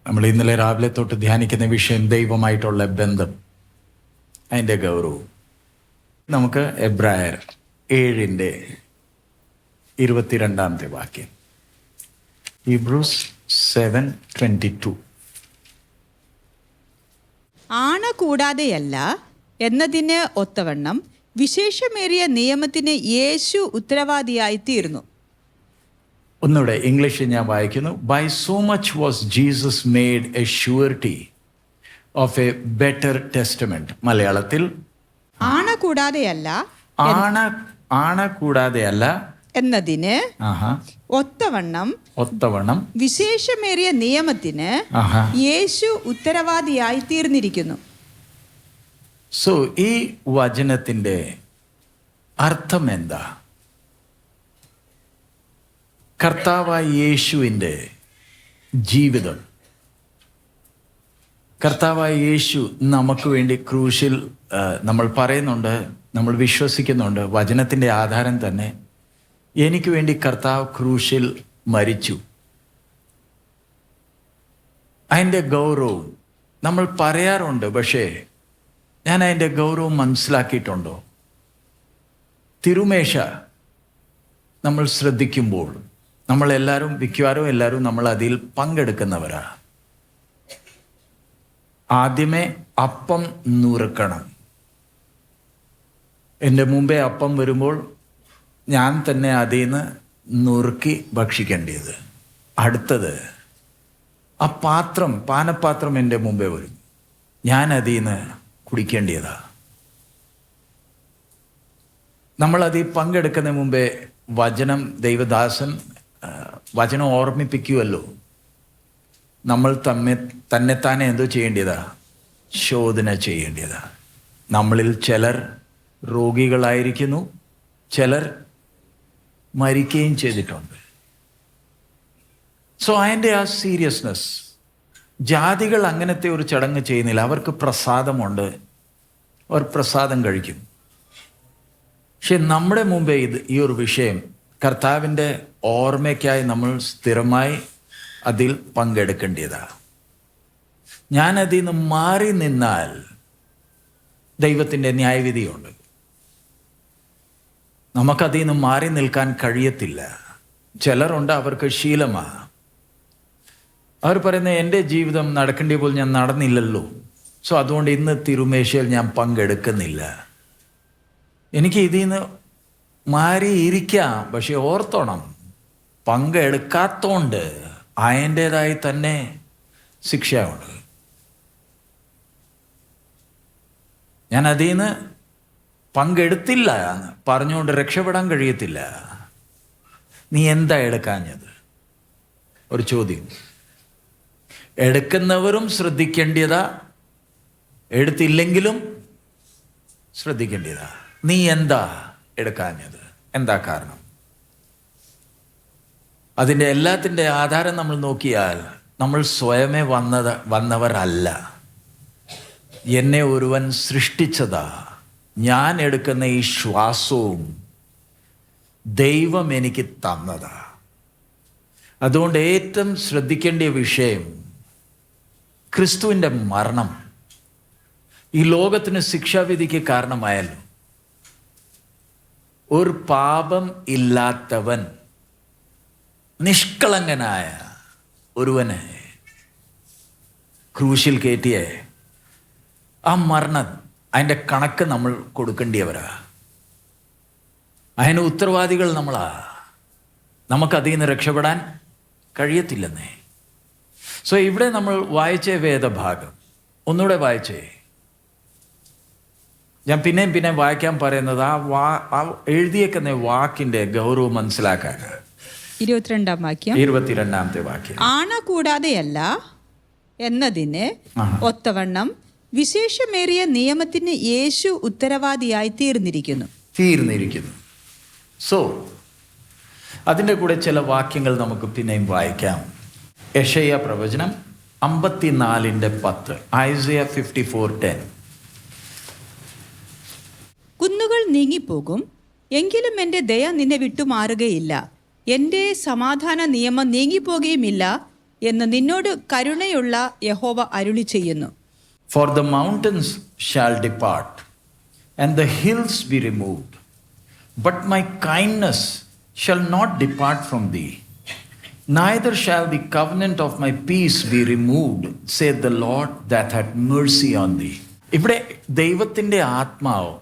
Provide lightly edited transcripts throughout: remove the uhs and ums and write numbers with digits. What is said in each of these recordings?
നമ്മൾ ഇന്നലെ രാവിലെ തൊട്ട് ധ്യാനിക്കുന്ന വിഷയം ദൈവമായിട്ടുള്ള ബന്ധം, അതിൻ്റെ ഗൗരവം. നമുക്ക് എബ്രായർ 7:22 വാക്യം. ഹീബ്രൂസ് 7:22. ആണ കൂടാതെയല്ല എന്നതിന് ഒത്തവണ്ണം വിശേഷമേറിയ നിയമത്തിന് യേശു ഉത്തരവാദിയായി തീർന്നു. ഒന്നുകൂടെ ഇംഗ്ലീഷിൽ ഞാൻ വായിക്കുന്നു. By so much was Jesus made a surety of a better testament. മലയാളത്തിൽ ആണ കൂടാതെയല്ല എന്നതിന് ഒത്തവണ്ണം വിശേഷമേറിയ നിയമത്തിന് യേശു ഉത്തരവാദിയായി തീർന്നിരിക്കുന്നു. സോ ഈ വചനത്തിന്റെ അർത്ഥം എന്താ? കർത്താവായ യേശുവിൻ്റെ ജീവിതം, കർത്താവായ യേശു നമുക്ക് വേണ്ടി ക്രൂശിൽ, നമ്മൾ പറയുന്നുണ്ട്, നമ്മൾ വിശ്വസിക്കുന്നുണ്ട്, വചനത്തിൻ്റെ ആധാരം തന്നെ, എനിക്ക് വേണ്ടി കർത്താവ് ക്രൂശിൽ മരിച്ചു. അതിൻ്റെ ഗൗരവം നമ്മൾ പറയാറുണ്ട്, പക്ഷേ ഞാൻ അതിൻ്റെ ഗൗരവം മനസ്സിലാക്കിയിട്ടുണ്ടോ? തിരുമേശ നമ്മൾ ശ്രദ്ധിക്കുമ്പോൾ നമ്മളെല്ലാവരും, മിക്കവാറും എല്ലാവരും നമ്മൾ അതിൽ പങ്കെടുക്കുന്നവരാണ്. ആദ്യമേ അപ്പം നുറുക്കണം. എൻ്റെ മുമ്പേ അപ്പം വരുമ്പോൾ ഞാൻ തന്നെ അതിൽ നിന്ന് നുറുക്കി ഭക്ഷിക്കേണ്ടത്. അടുത്തത് ആ പാത്രം, പാനപാത്രം എൻ്റെ മുമ്പേ വരും, ഞാൻ അതിൽ നിന്ന് കുടിക്കേണ്ടതാണ്. നമ്മളതിൽ പങ്കെടുക്കുന്ന മുമ്പേ വചനം, ദൈവദാസൻ വചനം ഓർമ്മിപ്പിക്കുമല്ലോ. നമ്മൾ തന്നെത്താനെ എന്തോ ചെയ്യേണ്ടതാ? ശോധന ചെയ്യേണ്ടതാ. നമ്മളിൽ ചിലർ രോഗികളായിരിക്കുന്നു, ചിലർ മരിക്കുകയും ചെയ്തിട്ടുണ്ട്. സോ അതിൻ്റെ ആ സീരിയസ്നെസ്, ജാതികൾ അങ്ങനത്തെ ഒരു ചടങ്ങ് ചെയ്യുന്നില്ല. അവർക്ക് പ്രസാദമുണ്ട്, അവർ പ്രസാദം കഴിക്കും. പക്ഷെ നമ്മുടെ മുമ്പേ ഈ ഒരു വിഷയം കർത്താവിൻ്റെ ഓർമ്മയ്ക്കായി നമ്മൾ സ്ഥിരമായി അതിൽ പങ്കെടുക്കേണ്ടതാണ്. ഞാൻ അതിൽ നിന്ന് മാറി നിന്നാൽ ദൈവത്തിൻ്റെ ന്യായവിധിയുണ്ട്. നമുക്കതിൽ നിന്ന് മാറി നിൽക്കാൻ കഴിയത്തില്ല. ചിലരുണ്ട്, അവർക്ക് ശീലമാണ്. അവർ പറയുന്നത്, എൻ്റെ ജീവിതം നടക്കേണ്ട പോലെ ഞാൻ നടന്നില്ലല്ലോ, സോ അതുകൊണ്ട് ഇന്ന് തിരുമേശയിൽ ഞാൻ പങ്കെടുക്കുന്നില്ല. എനിക്ക് ഇതിൽ നിന്ന് മാറിയിരിക്കാം, പക്ഷെ ഓർത്തോണം, പങ്കെടുക്കാത്തോണ്ട് അതിൻ്റെതായി തന്നെ ശിക്ഷയുണ്ട്. ഞാൻ അതിൽ നിന്ന് പങ്കെടുത്തില്ല എന്ന് പറഞ്ഞുകൊണ്ട് രക്ഷപ്പെടാൻ കഴിയത്തില്ല. നീ എന്താ എടുക്കാഞ്ഞത്? ഒരു ചോദ്യം. എടുക്കുന്നവരും ശ്രദ്ധിക്കേണ്ടതാ, എടുത്തില്ലെങ്കിലും ശ്രദ്ധിക്കേണ്ടതാ. നീ എന്താ എടുക്കാഞ്ഞത്? എന്താ കാരണം? അതിൻ്റെ എല്ലാത്തിൻ്റെ ആധാരം നമ്മൾ നോക്കിയാൽ നമ്മൾ സ്വയമേ വന്നവരല്ല. എന്നെ ഒരുവൻ സൃഷ്ടിച്ചതാ. ഞാൻ എടുക്കുന്ന ഈ ശ്വാസവും ദൈവം എനിക്ക് തന്നതാ. അതുകൊണ്ട് ഏറ്റവും ശ്രദ്ധിക്കേണ്ട വിഷയം ക്രിസ്തുവിൻ്റെ മരണം ഈ ലോകത്തിന് ശിക്ഷാവിധിക്ക് കാരണമായല്ലോ. ഒരു പാപം ഇല്ലാത്തവൻ, നിഷ്കളങ്കനായ ഒരുവനെ ക്രൂശിൽ കയറ്റിയ ആ മരണം, അതിൻ്റെ കണക്ക് നമ്മൾ കൊടുക്കേണ്ടിയവരാ. അതിന് ഉത്തരവാദികൾ നമ്മളാ. നമുക്കതിൽ നിന്ന് രക്ഷപ്പെടാൻ കഴിയത്തില്ലെന്നേ. സോ ഇവിടെ നമ്മൾ വായിച്ച വേദഭാഗം ഒന്നുകൂടെ വായിച്ചേ. ഞാൻ പിന്നെയും വായിക്കാൻ പറയുന്നത് ആ എഴുതിയേക്കുന്ന വാക്കിന്റെ ഗൗരവം മനസ്സിലാക്കാനാണ്. 22 വാക്യം. ആണ കൂടാതെയല്ല എന്നതിന് ഒത്തവണ്ണം വിശേഷമേറിയ നിയമത്തിന് യേശു ഉത്തരവാദിയായി തീർന്നിരിക്കുന്നു. സോ അതിൻ്റെ കൂടെ ചില വാക്യങ്ങൾ നമുക്ക് പിന്നെയും വായിക്കാം. യെശയ്യാ പ്രവചനം 54:10, ഐസയ 54:10. കുന്നുകൾ നീങ്ങിപ്പോകും, എങ്കിലും എൻ്റെ ദയ നിന്നെ വിട്ടുമാറുകയില്ല. എൻ്റെ സമാധാന നിയമം നീങ്ങിപ്പോകുകയുമില്ല. എന്ന് നിന്നോട് കരുണയുള്ള യഹോവ അരുളി ചെയ്യുന്നു. For the mountains shall depart, and the hills be removed, but my kindness shall not depart from thee, neither shall the covenant of my peace be removed, saith the Lord that hath mercy on thee. ഇവിടെ ദൈവത്തിൻ്റെ ആത്മാവ്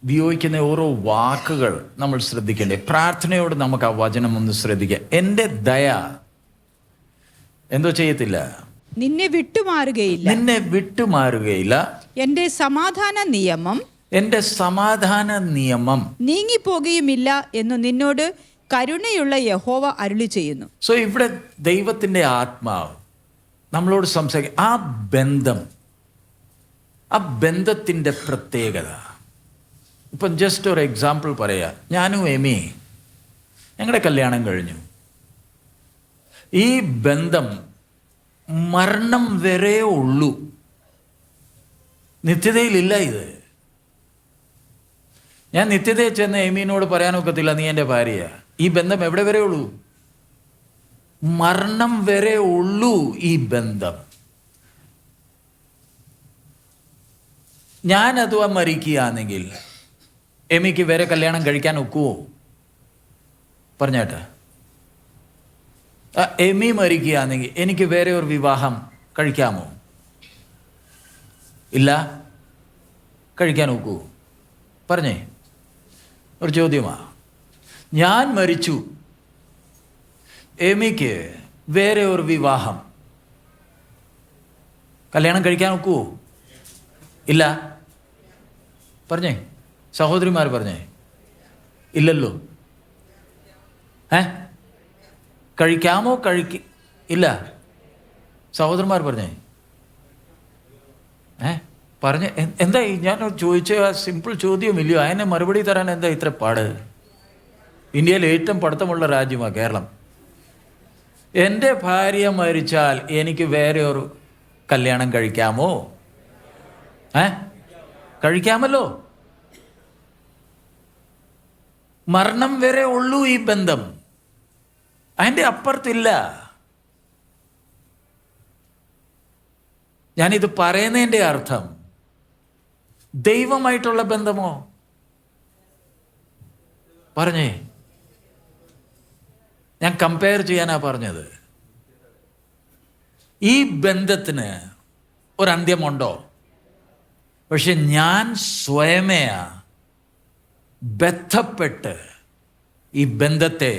ഉപയോഗിക്കുന്ന ഓരോ വാക്കുകൾ നമ്മൾ ശ്രദ്ധിക്കേണ്ടേ. പ്രാർത്ഥനയോട് നമുക്ക് ആ വചനം ഒന്ന് ശ്രദ്ധിക്കാം. എൻ്റെ ദയ എന്തോ ചെയ്യത്തില്ല, നിന്നെ വിട്ടുമാറുകയില്ല. നിന്നെ വിട്ടുമാറുകയില്ല. എൻ്റെ സമാധാന നിയമം, എൻ്റെ സമാധാന നിയമം നീങ്ങിപ്പോകുകയുമില്ല എന്ന് നിന്നോട് കരുണയുള്ള യഹോവ അരുളി ചെയ്യുന്നു. സോ ഇവിടെ ദൈവത്തിൻ്റെ ആത്മാവ് നമ്മളോട് സംസാരിക്കും. ആ ബന്ധം, ആ ബന്ധത്തിൻ്റെ പ്രത്യേകത. ഇപ്പം ജസ്റ്റ് ഒരു എക്സാമ്പിൾ പറയാം. ഞാനും എമി ഞങ്ങളുടെ കല്യാണം കഴിഞ്ഞു. ഈ ബന്ധം മരണം വരെ ഉള്ളൂ, നിത്യതയിലില്ല. ഇത് ഞാൻ നിത്യതയിൽ ചെന്ന് എമീനോട് പറയാനൊക്കത്തില്ല നീ എൻ്റെ ഭാര്യ. ഈ ബന്ധം എവിടെ വരെ ഉള്ളൂ? മരണം വരെ ഉള്ളൂ ഈ ബന്ധം. ഞാൻ അഥവാ മരിക്കുകയാണെങ്കിൽ എമിക്ക് വേറെ കല്യാണം കഴിക്കാൻ ഒക്കുവോ? പറഞ്ഞേട്ടെ. എമി മരിക്കുകയാണെങ്കിൽ എനിക്ക് വേറെ ഒരു വിവാഹം കഴിക്കാമോ? ഇല്ല. കഴിക്കാൻ ഒക്കുവോ? പറഞ്ഞേ. ഒരു ചോദ്യമാണ്. ഞാൻ മരിച്ചു, എമിക്ക് വേറെ ഒരു വിവാഹം കല്യാണം കഴിക്കാൻ ഒക്കുവോ? ഇല്ല. പറഞ്ഞേ. സഹോദരിമാർ പറഞ്ഞേ. ഇല്ലല്ലോ. കഴിക്കാമോ? ഇല്ല. സഹോദരന്മാർ പറഞ്ഞേ. പറഞ്ഞേ. എന്താ ഞാൻ ചോദിച്ച ആ സിമ്പിൾ ചോദ്യമില്ലയോ? അതിനെ മറുപടി തരാൻ എന്താ ഇത്ര പാട്? ഇന്ത്യയിൽ ഏറ്റവും പഠിത്തമുള്ള രാജ്യമാണ് കേരളം. എൻ്റെ ഭാര്യ മരിച്ചാൽ എനിക്ക് വേറെ ഒരു കല്യാണം കഴിക്കാമോ? കഴിക്കാമല്ലോ. മരണം വരെ ഉള്ളൂ ഈ ബന്ധം, അതിൻ്റെ അപ്പുറത്തില്ല. ഞാനിത് പറയുന്നതിൻ്റെ അർത്ഥം ദൈവമായിട്ടുള്ള ബന്ധമോ? പറഞ്ഞേ. ഞാൻ കമ്പയർ ചെയ്യാനാ പറഞ്ഞത്. ഈ ബന്ധത്തിന് ഒരന്ത്യമുണ്ടോ? പക്ഷെ ഞാൻ സ്വയമേയാ ബന്ധപ്പെട്ട് ഈ ബന്ധത്തെ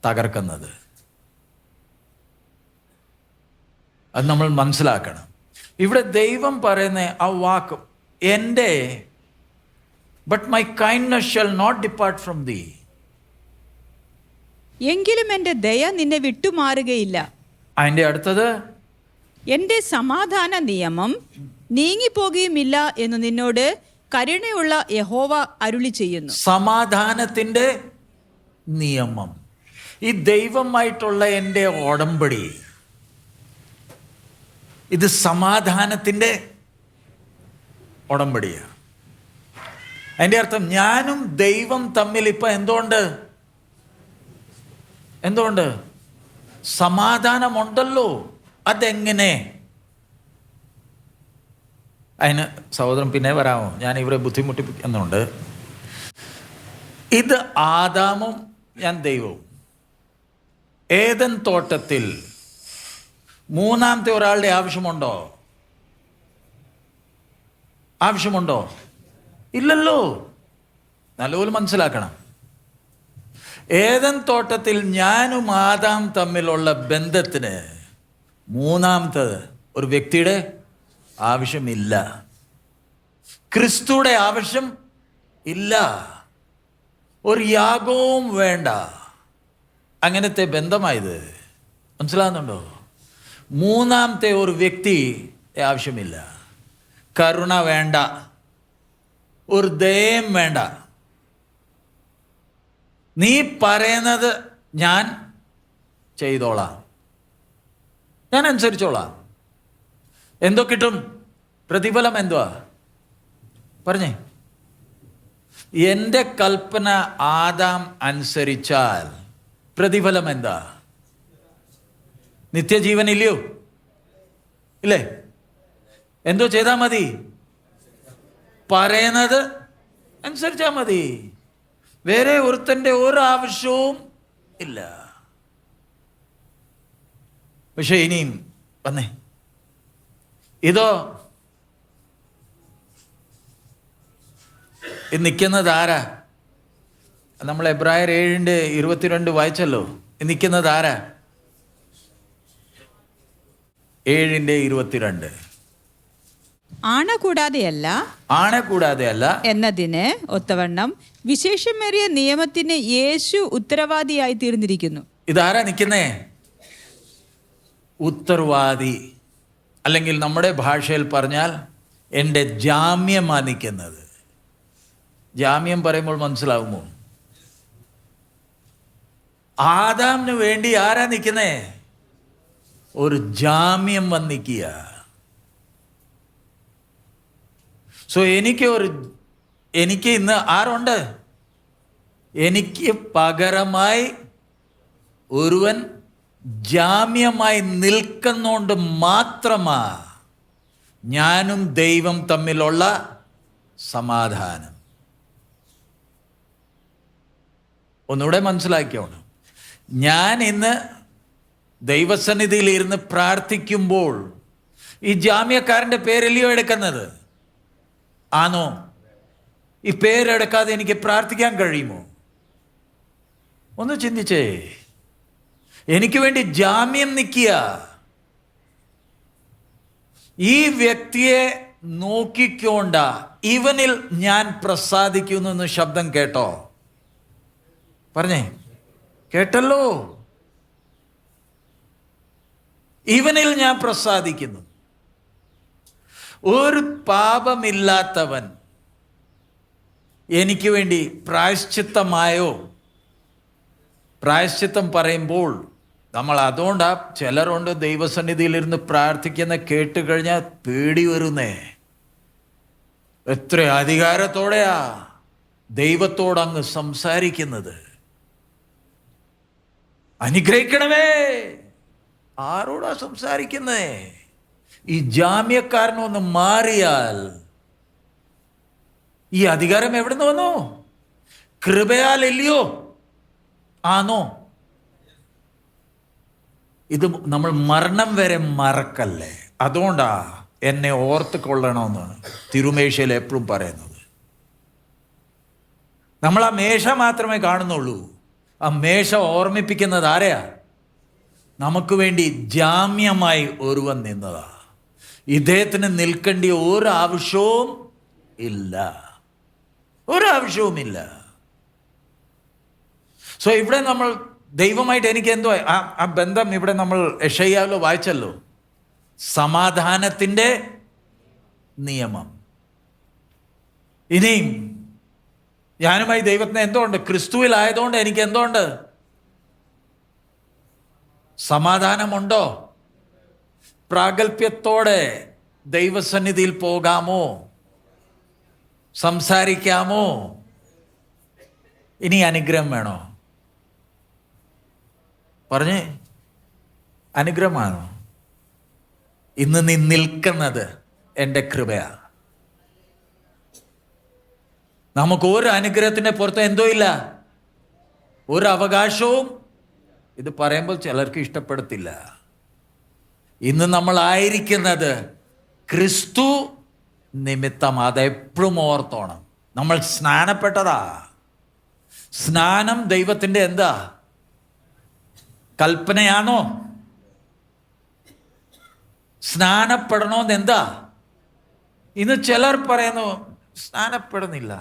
തകർക്കുന്നത്. അത് നമ്മൾ മനസ്സിലാക്കണം. ഇവിടെ ദൈവം പറയുന്ന ആ വാക്ക് എൻ്റെ but my kindness shall not depart from thee. എങ്കിലും എൻ്റെ ദയ നിന്നെ വിട്ടുമാറുകയില്ല. അതിൻ്റെ അടുത്തത് എൻ്റെ സമാധാന നിയമം നീങ്ങിപ്പോകുകയുമില്ല എന്ന് നിന്നോട് കരുണയുള്ള യഹോവ അരുളി ചെയ്യുന്നു. സമാധാനത്തിൻ്റെ നിയമം. ഈ ദൈവമായിട്ടുള്ള എൻ്റെ ഉടമ്പടി, ഇത് സമാധാനത്തിൻ്റെ ഉടമ്പടിയാണ്. അതിൻ്റെ അർത്ഥം ഞാനും ദൈവം തമ്മിൽ ഇപ്പം എന്തുകൊണ്ട് സമാധാനമുണ്ടല്ലോ. അതെങ്ങനെ? അതിന് സഹോദരൻ പിന്നെ വരാമോ? ഞാൻ ഇവരെ ബുദ്ധിമുട്ടിപ്പിക്കുന്നുണ്ട്. ഇത് ആദാമും ഞാൻ ദൈവവും. ഏദൻ തോട്ടത്തിൽ മൂന്നാമത്തെ ഒരാളുടെ ആവശ്യമുണ്ടോ? ഇല്ലല്ലോ. നല്ലപോലെ മനസ്സിലാക്കണം. ഏദൻ തോട്ടത്തിൽ ഞാനും ആദാം തമ്മിലുള്ള ബന്ധത്തിന് മൂന്നാമത്തെ ഒരു വ്യക്തിയുടെ ആവശ്യമില്ല. ക്രിസ്തുയുടെ ആവശ്യം ഇല്ല. ഒരു യാഗവും വേണ്ട. അങ്ങനത്തെ ബന്ധമായത് മനസ്സിലാകുന്നുണ്ടോ? മൂന്നാമത്തെ ഒരു വ്യക്തി ആവശ്യമില്ല. കരുണ വേണ്ട, ഒരു ദയം വേണ്ട. നീ പറയുന്നത് ഞാൻ ചെയ്തോളാം, ഞാൻ അനുസരിച്ചോളാം. എന്തോ കിട്ടും? പ്രതിഫലം എന്തുവാ? പറഞ്ഞേ. എൻ്റെ കൽപ്പന ആദാം അനുസരിച്ചാൽ പ്രതിഫലം എന്താ? നിത്യജീവൻ ഇല്ലയോ? ഇല്ലേ? എന്തോ ചെയ്താൽ മതി? പറയുന്നത് അനുസരിച്ചാൽ മതി. വേറെ ഒരുത്തൻ്റെ ഒരു ആവശ്യവും ഇല്ല. പക്ഷെ ഇനിയും വന്നേ, ഇതോ ഇത് നിൽക്കുന്നത് ആരാ? നമ്മൾ എബ്രായർ 7:22 വായിച്ചല്ലോ. നിൽക്കുന്നത് ആരാ? 7:22. ആണ കൂടാതെയല്ല എന്നതിന് ഒത്തവണ്ണം വിശേഷമേറിയ നിയമത്തിന് യേശു ഉത്തരവാദിയായി തീർന്നിരിക്കുന്നു. ഇതാരാ നിൽക്കുന്നേ? ഉത്തരവാദി, അല്ലെങ്കിൽ നമ്മുടെ ഭാഷയിൽ പറഞ്ഞാൽ എൻ്റെ ജാമ്യമാണ് നിൽക്കുന്നത്. ജാമ്യം പറയുമ്പോൾ മനസ്സിലാവുമോ? ആദാമിന് വേണ്ടി ആരാ നിൽക്കുന്നേ? ഒരു ജാമ്യം വന്നിക്കുക. സോ എനിക്ക് ഇന്ന് ആരുണ്ട്? എനിക്ക് പകരമായി ഒരുവൻ ജാമ്യമായി നിൽക്കുന്നോണ്ട് മാത്രമാ ഞാനും ദൈവം തമ്മിലുള്ള സമാധാനം. ഒന്നുകൂടെ മനസ്സിലാക്കിയോണം. ഞാൻ ഇന്ന് ദൈവസന്നിധിയിൽ ഇരുന്ന് പ്രാർത്ഥിക്കുമ്പോൾ ഈ ജാമ്യക്കാരൻ്റെ പേരല്ലയോ എടുക്കുന്നത്? ആണോ? ഈ പേരെടുക്കാതെ എനിക്ക് പ്രാർത്ഥിക്കാൻ കഴിയുമോ? ഒന്ന് ചിന്തിച്ചേ. എനിക്ക് വേണ്ടി ജാമ്യം നിൽക്കുക. ഈ വ്യക്തിയെ നോക്കിക്കൊണ്ട ഇവനിൽ ഞാൻ പ്രസാദിക്കുന്നു എന്ന് ശബ്ദം കേട്ടോ? പറഞ്ഞേ, കേട്ടല്ലോ. ഇവനിൽ ഞാൻ പ്രസാദിക്കുന്നു. ഒരു പാപമില്ലാത്തവൻ എനിക്ക് വേണ്ടി പ്രായശ്ചിത്തമായോ? പ്രായശ്ചിത്തം പറയുമ്പോൾ നമ്മൾ അതുകൊണ്ടാ ചിലരുണ്ട് ദൈവസന്നിധിയിലിരുന്ന് പ്രാർത്ഥിക്കുന്ന കേട്ട് കഴിഞ്ഞാൽ പേടി വരുന്നേ. എത്ര അധികാരത്തോടെയാ ദൈവത്തോടങ്ങ് സംസാരിക്കുന്നത്. അനുഗ്രഹിക്കണമേ, ആരോടാ സംസാരിക്കുന്നേ? ഈ ജാമ്യക്കാരനൊന്ന് മാറിയാൽ ഈ അധികാരം എവിടെ നിന്ന് വന്നു? കൃപയാലില്ലയോ? ആണോ? ഇത് നമ്മൾ മരണം വരെ മറക്കല്ലേ. അതുകൊണ്ടാ എന്നെ ഓർത്ത് കൊള്ളണമെന്ന് തിരുമേശയിൽ എപ്പോഴും പറയുന്നത്. നമ്മൾ ആ മേശ മാത്രമേ കാണുന്നുള്ളൂ. ആ മേശ ഓർമ്മിപ്പിക്കുന്നത് ആരെയാ? നമുക്ക് വേണ്ടി ജാമ്യമായി ഒരുവൻ നിന്നതാ. ഇദ്ദേഹത്തിന് നിൽക്കേണ്ട ഒരാവശ്യവും ഇല്ല, ഒരാവശ്യവുമില്ല. സോ ഇവിടെ നമ്മൾ ദൈവമായിട്ട് എനിക്ക് എന്തോ ആ ബന്ധം ഇവിടെ നമ്മൾ യെശയ്യാവിൽ വായിച്ചല്ലോ. സമാധാനത്തിൻ്റെ നിയമം. ഇനിയും ഞാനുമായി ദൈവത്തിന് എന്തോ ഉണ്ട്? ക്രിസ്തുവിലായതുകൊണ്ട് എനിക്ക് എന്തോ ഉണ്ട്? സമാധാനമുണ്ടോ? പ്രാഗൽഭ്യത്തോടെ ദൈവസന്നിധിയിൽ പോകാമോ? സംസാരിക്കാമോ? ഇനി അനുഗ്രഹം വേണോ? പറഞ്ഞേ, അനുഗ്രഹമാണോ? ഇന്ന് നീ നിൽക്കുന്നത് എൻ്റെ കൃപയാ. നമുക്ക് ഒരു അനുഗ്രഹത്തിൻ്റെ പുറത്ത് എന്തോ ഇല്ല, ഒരു അവകാശവും. ഇത് പറയുമ്പോൾ ചിലർക്ക് ഇഷ്ടപ്പെടത്തില്ല. ഇന്ന് നമ്മളായിരിക്കുന്നത് ക്രിസ്തു നിമിത്തം. അതെപ്പോഴും ഓർത്തോണം. നമ്മൾ സ്നാനപ്പെട്ടതാ. സ്നാനം ദൈവത്തിൻ്റെ എന്താ? കൽപ്പനയാണോ? സ്നാനപ്പെടണമെന്ന് എന്താ? ഇന്ന് ചിലർ പറയുന്നു സ്നാനപ്പെടുന്നില്ല.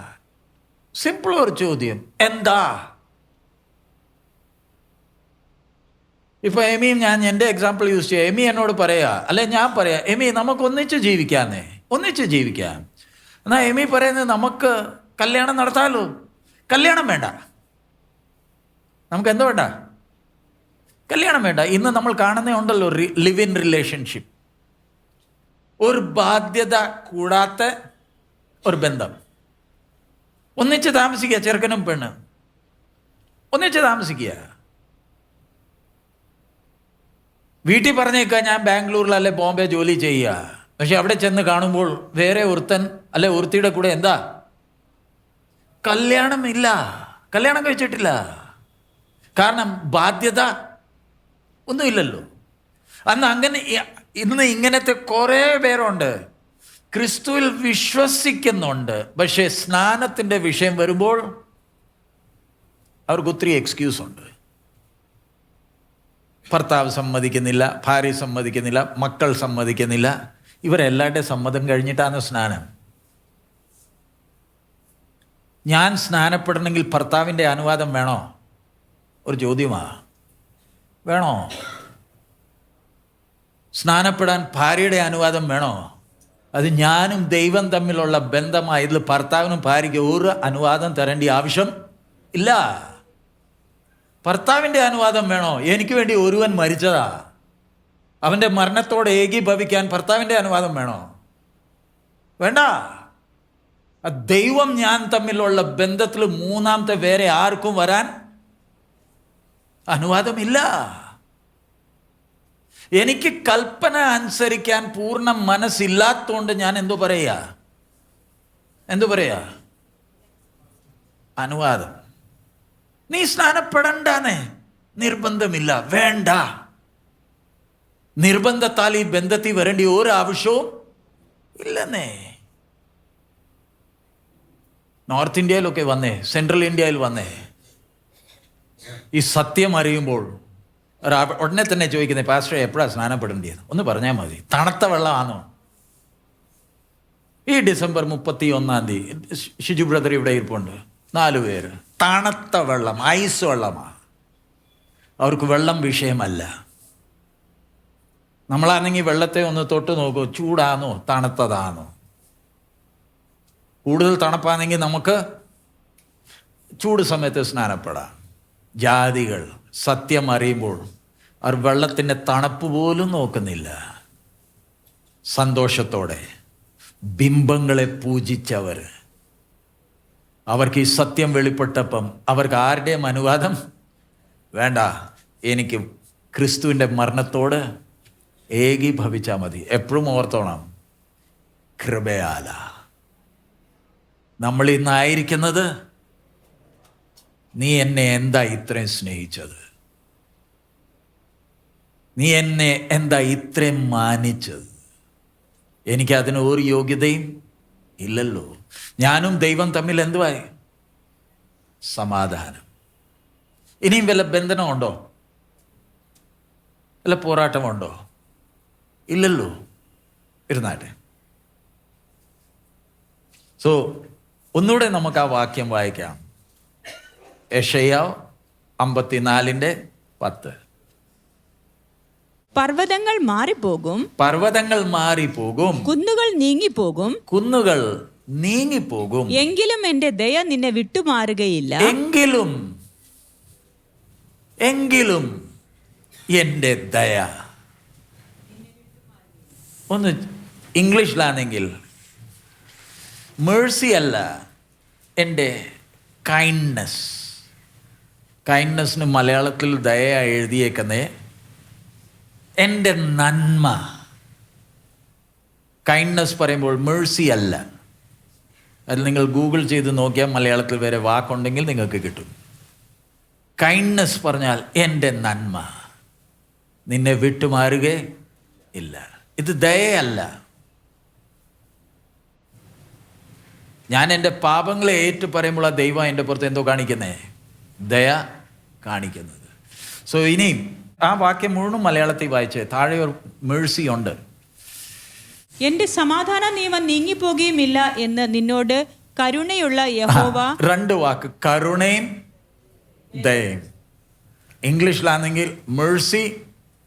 സിമ്പിൾ ഒരു ചോദ്യം, എന്താ? ഇപ്പൊ എമിയും ഞാൻ എൻ്റെ എക്സാമ്പിൾ യൂസ് ചെയ്യാം. എമി എന്നോട് പറയാ, അല്ലെ ഞാൻ പറയാ, എമി നമുക്ക് ഒന്നിച്ച് ജീവിക്കാന്നേ, ഒന്നിച്ച് ജീവിക്കാം. എന്നാൽ എമി പറയുന്നത് നമുക്ക് കല്യാണം നടത്താമല്ലോ. കല്യാണം വേണ്ട. നമുക്ക് എന്തോ വേണ്ട? കല്യാണം വേണ്ട. ഇന്ന് നമ്മൾ കാണുന്നേ ഉണ്ടല്ലോ ലിവ് ഇൻ റിലേഷൻഷിപ്പ്. ഒരു ബാധ്യത കൂടാത്ത ഒരു ബന്ധം. ഒന്നിച്ച് താമസിക്കുക, ചെറുക്കനും പെണ്ണ് ഒന്നിച്ച് താമസിക്കുക. വീട്ടിൽ പറഞ്ഞേക്കാം ഞാൻ ബാംഗ്ലൂരിൽ അല്ലെ ബോംബെ ജോലി ചെയ്യുക. പക്ഷെ അവിടെ ചെന്ന് കാണുമ്പോൾ വേറെ ഒരുത്തൻ അല്ലെ ഒരുത്തിയുടെ കൂടെ എന്താ കല്യാണം കഴിച്ചിട്ടില്ല. കാരണം ബാധ്യത ഒന്നുമില്ലല്ലോ. ഇന്ന് ഇങ്ങനത്തെ കുറേ പേരുണ്ട്, ക്രിസ്തുവിൽ വിശ്വസിക്കുന്നുണ്ട്, പക്ഷേ സ്നാനത്തിൻ്റെ വിഷയം വരുമ്പോൾ അവർക്ക് ഒത്തിരി എക്സ്ക്യൂസ് ഉണ്ട്. ഭർത്താവ് സമ്മതിക്കുന്നില്ല, ഭാര്യ സമ്മതിക്കുന്നില്ല, മക്കൾ സമ്മതിക്കുന്നില്ല. ഇവരെല്ലാവരുടെ സമ്മതം കഴിഞ്ഞിട്ടാണ് സ്നാനം. ഞാൻ സ്നാനപ്പെടണമെങ്കിൽ ഭർത്താവിൻ്റെ അനുവാദം വേണോ? ഒരു ചോദ്യമാണ്. വേണോ? സ്നാനപ്പെടാൻ ഭാര്യയുടെ അനുവാദം വേണോ? അത് ഞാനും ദൈവം തമ്മിലുള്ള ബന്ധമായി. ഇതിൽ ഭർത്താവിനും ഭാര്യയ്ക്ക് ഒരു അനുവാദം തരേണ്ട ആവശ്യം ഇല്ല. ഭർത്താവിൻ്റെ അനുവാദം വേണോ? എനിക്ക് വേണ്ടി ഒരുവൻ മരിച്ചതാ, അവൻ്റെ മരണത്തോടെ ഏകീഭവിക്കാൻ ഭർത്താവിൻ്റെ അനുവാദം വേണോ? വേണ്ട. ദൈവം ഞാൻ തമ്മിലുള്ള ബന്ധത്തിൽ മൂന്നാമത്തെ വേറെ ആർക്കും വരാൻ അനുവാദമില്ല. എനിക്ക് കൽപ്പന അനുസരിക്കാൻ പൂർണ്ണ മനസ്സില്ലാത്തതുകൊണ്ട് ഞാൻ എന്തു പറയാ അനുവാദം. നീ സ്നാനപ്പെടണ്ടാന്നേ നിർബന്ധമില്ല, വേണ്ട. നിർബന്ധത്താൽ ഈ ബന്ധത്തിൽ വരേണ്ട ഒരു ആവശ്യവും ഇല്ലെന്നേ. നോർത്ത് ഇന്ത്യയിലൊക്കെ വന്നേ, സെൻട്രൽ ഇന്ത്യയിൽ വന്നേ, ഈ സത്യം അറിയുമ്പോൾ ഉടനെ തന്നെ ചോദിക്കുന്നത്, പാസ്റ്ററെ എപ്പോഴാണ് സ്നാനപ്പെടേണ്ടത്? ഒന്ന് പറഞ്ഞാൽ മതി. തണുത്ത വെള്ളമാണോ? ഈ ഡിസംബർ 31 ഷിജു ബ്രദർ ഇവിടെ ഇരിപ്പുണ്ട്, 4 പേര്. തണുത്ത വെള്ളം, ഐസ് വെള്ളമാണ്. അവർക്ക് വെള്ളം വിഷയമല്ല. നമ്മളാണെങ്കിൽ വെള്ളത്തെ ഒന്ന് തൊട്ട് നോക്കൂ, ചൂടാണോ തണുത്തതാണോ? കൂടുതൽ തണുപ്പാണെങ്കിൽ നമുക്ക് ചൂട് സമയത്ത് സ്നാനപ്പെടാം. ജാതികൾ സത്യം അറിയുമ്പോൾ അവർ വെള്ളത്തിൻ്റെ തണുപ്പ് പോലും നോക്കുന്നില്ല. സന്തോഷത്തോടെ ബിംബങ്ങളെ പൂജിച്ചവർ, അവർക്ക് ഈ സത്യം വെളിപ്പെട്ടപ്പം അവർക്ക് ആരുടെയും അനുവാദം വേണ്ട. എനിക്ക് ക്രിസ്തുവിൻ്റെ മരണത്തോട് ഏകീഭവിച്ചാൽ മതി. എപ്പോഴും ഓർത്തോണം, കൃപയാല നമ്മൾ ഇന്നായിരിക്കുന്നത്. നീ എന്നെ എന്താ ഇത്രയും സ്നേഹിച്ചത്? നീ എന്നെ എന്താ ഇത്രയും മാനിച്ചത്? എനിക്കതിന് ഒരു യോഗ്യതയും ഇല്ലല്ലോ. ഞാനും ദൈവം തമ്മിൽ എന്തുവായി? സമാധാനം. ഇനിയും വല്ല ബന്ധനമുണ്ടോ? വല്ല പോരാട്ടമുണ്ടോ? ഇല്ലല്ലോ. ഇരുന്നാട്ടെ. സോ ഒന്നുകൂടെ നമുക്ക് ആ വാക്യം വായിക്കാം. യെശയ്യാവ് 54:10. പർവ്വതങ്ങൾ മാറിപ്പോകും, കുന്നുകൾ നീങ്ങിപ്പോകും, എങ്കിലും എന്റെ ദയ നിന്നെ വിട്ടുമാറുകയില്ല. എങ്കിലും എന്റെ ദയ. ഒന്ന് ഇംഗ്ലീഷിലാണെങ്കിൽ മേഴ്സി അല്ല, എൻ്റെ കൈൻഡ്നെസ്. കൈൻഡ്നെസ്സിന് മലയാളത്തിൽ ദയ എഴുതിയേക്കുന്നേ എൻ്റെ നന്മ. കൈൻഡ്നെസ് പറയുമ്പോൾ മേഴ്സി അല്ല. അത് നിങ്ങൾ ഗൂഗിൾ ചെയ്ത് നോക്കിയാൽ മലയാളത്തിൽ വേറെ വാക്കുണ്ടെങ്കിൽ നിങ്ങൾക്ക് കിട്ടും. കൈൻഡ്നെസ് പറഞ്ഞാൽ എൻ്റെ നന്മ നിന്നെ വിട്ടുമാറുകയില്ല. ഇത് ദയയല്ല. ഞാൻ എൻ്റെ പാപങ്ങളെ ഏറ്റു പറയുമ്പോൾ ആ ദൈവം എൻ്റെ പുറത്ത് എന്തോ കാണിക്കുന്നേ? ദയ കാണിക്കുന്നത്. സോ ഇനിയും ആ വാക്യം മുഴുവൻ മലയാളത്തിൽ വായിച്ചേ. താഴെ ഒരു മേഴ്സി ഉണ്ട്. എന്റെ സമാധാന നിയമം നീങ്ങിപ്പോകുകയുമില്ല എന്ന് നിന്നോട് കരുണയുള്ള യഹോവ. 2 വാക്ക്, കരുണയും ദയയും. ഇംഗ്ലീഷിലാണെങ്കിൽ മേഴ്സി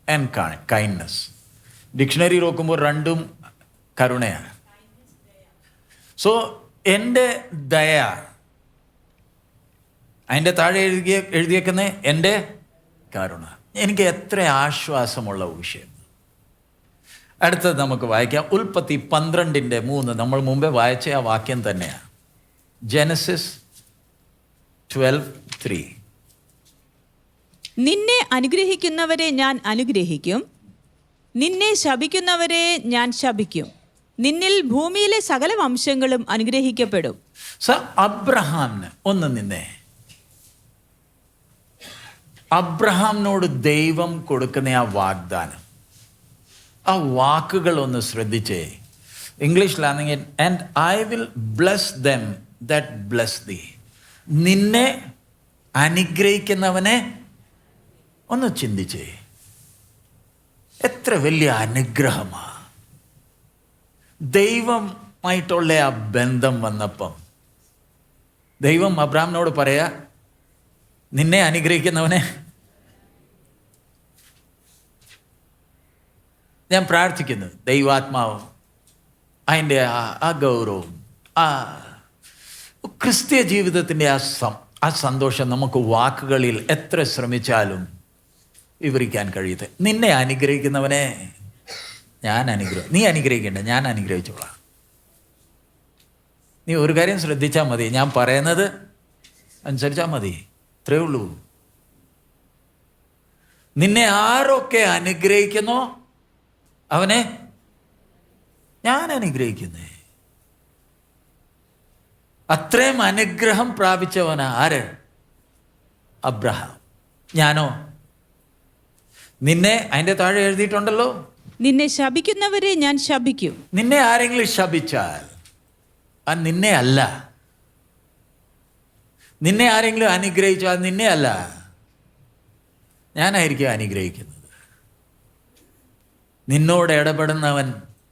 ആൻഡ് കൈൻഡ്നെസ്. ഡിക്ഷണറി നോക്കുമ്പോൾ രണ്ടും കരുണയാണ്. സോ എൻ്റെ ദയ, അതിൻ്റെ താഴെ എഴുതിയേക്കുന്ന എൻ്റെ കരുണ. എനിക്ക് എത്ര ആശ്വാസമുള്ള വിഷയം. അടുത്തത് നമുക്ക് വായിക്കാം. ഉൽപ്പത്തി 12:3. നമ്മൾ മുമ്പേ വായിച്ച ആ വാക്യം തന്നെയാണ്. ജെനസിസ് 12:3. നിന്നെ അനുഗ്രഹിക്കുന്നവരെ ഞാൻ അനുഗ്രഹിക്കും, നിന്നെ ശപിക്കുന്നവരെ ഞാൻ ശപിക്കും, നിന്നിൽ ഭൂമിയിലെ സകല വംശങ്ങളും അനുഗ്രഹിക്കപ്പെടും. അബ്രഹാമിന് ഒന്ന് നിന്നേ, അബ്രഹാമിനോട് ദൈവം കൊടുക്കുന്ന ആ വാഗ്ദാനം, ആ വാക്കുകൾ ഒന്ന് ശ്രദ്ധിച്ചേ. ഇംഗ്ലീഷിലാണെങ്കിൽ and I will bless them that bless thee. നിന്നെ അനുഗ്രഹിക്കുന്നവനെ ഒന്ന് ചിന്തിച്ചേ. എത്ര വലിയ അനുഗ്രഹമാ. ദൈവമായിട്ടുള്ള ആ ബന്ധം വന്നപ്പം ദൈവം അബ്രഹാമിനോട് പറയാ, നിന്നെ അനുഗ്രഹിക്കുന്നവനെ. ഞാൻ പ്രാർത്ഥിക്കുന്നു ദൈവാത്മാവ് അതിൻ്റെ ആ ഗൗരവം, ആ ക്രിസ്തീയ ജീവിതത്തിൻ്റെ ആ സന്തോഷം നമുക്ക് വാക്കുകളിൽ എത്ര ശ്രമിച്ചാലും വിവരിക്കാൻ കഴിയത്തെ. നിന്നെ അനുഗ്രഹിക്കുന്നവനെ ഞാൻ നീ അനുഗ്രഹിക്കണ്ട, ഞാൻ അനുഗ്രഹിച്ചോളാം. നീ ഒരു കാര്യം ശ്രദ്ധിച്ചാൽ മതി, ഞാൻ പറയുന്നത് അനുസരിച്ചാൽ മതി, ഇത്രേ ഉള്ളൂ. നിന്നെ ആരൊക്കെ അനുഗ്രഹിക്കുന്നോ അവനെ ഞാൻ അനുഗ്രഹിക്കുന്നേ. അത്രയും അനുഗ്രഹം പ്രാപിച്ചവനാ ആര്? അബ്രഹാം. ഞാനോ? നിന്നെ അതിൻ്റെ താഴെ എഴുതിയിട്ടുണ്ടല്ലോ, നിന്നെ ശപിക്കുന്നവരെ ഞാൻ ശപിക്കും. നിന്നെ ആരെങ്കിലും ശപിച്ചാൽ അത് നിന്നെ അല്ല. നിന്നെ ആരെങ്കിലും അനുഗ്രഹിച്ചാൽ നിന്നെ അല്ല, ഞാനായിരിക്കും അനുഗ്രഹിക്കുന്നത്. നിന്നോട് ഇടപെടുന്നവൻ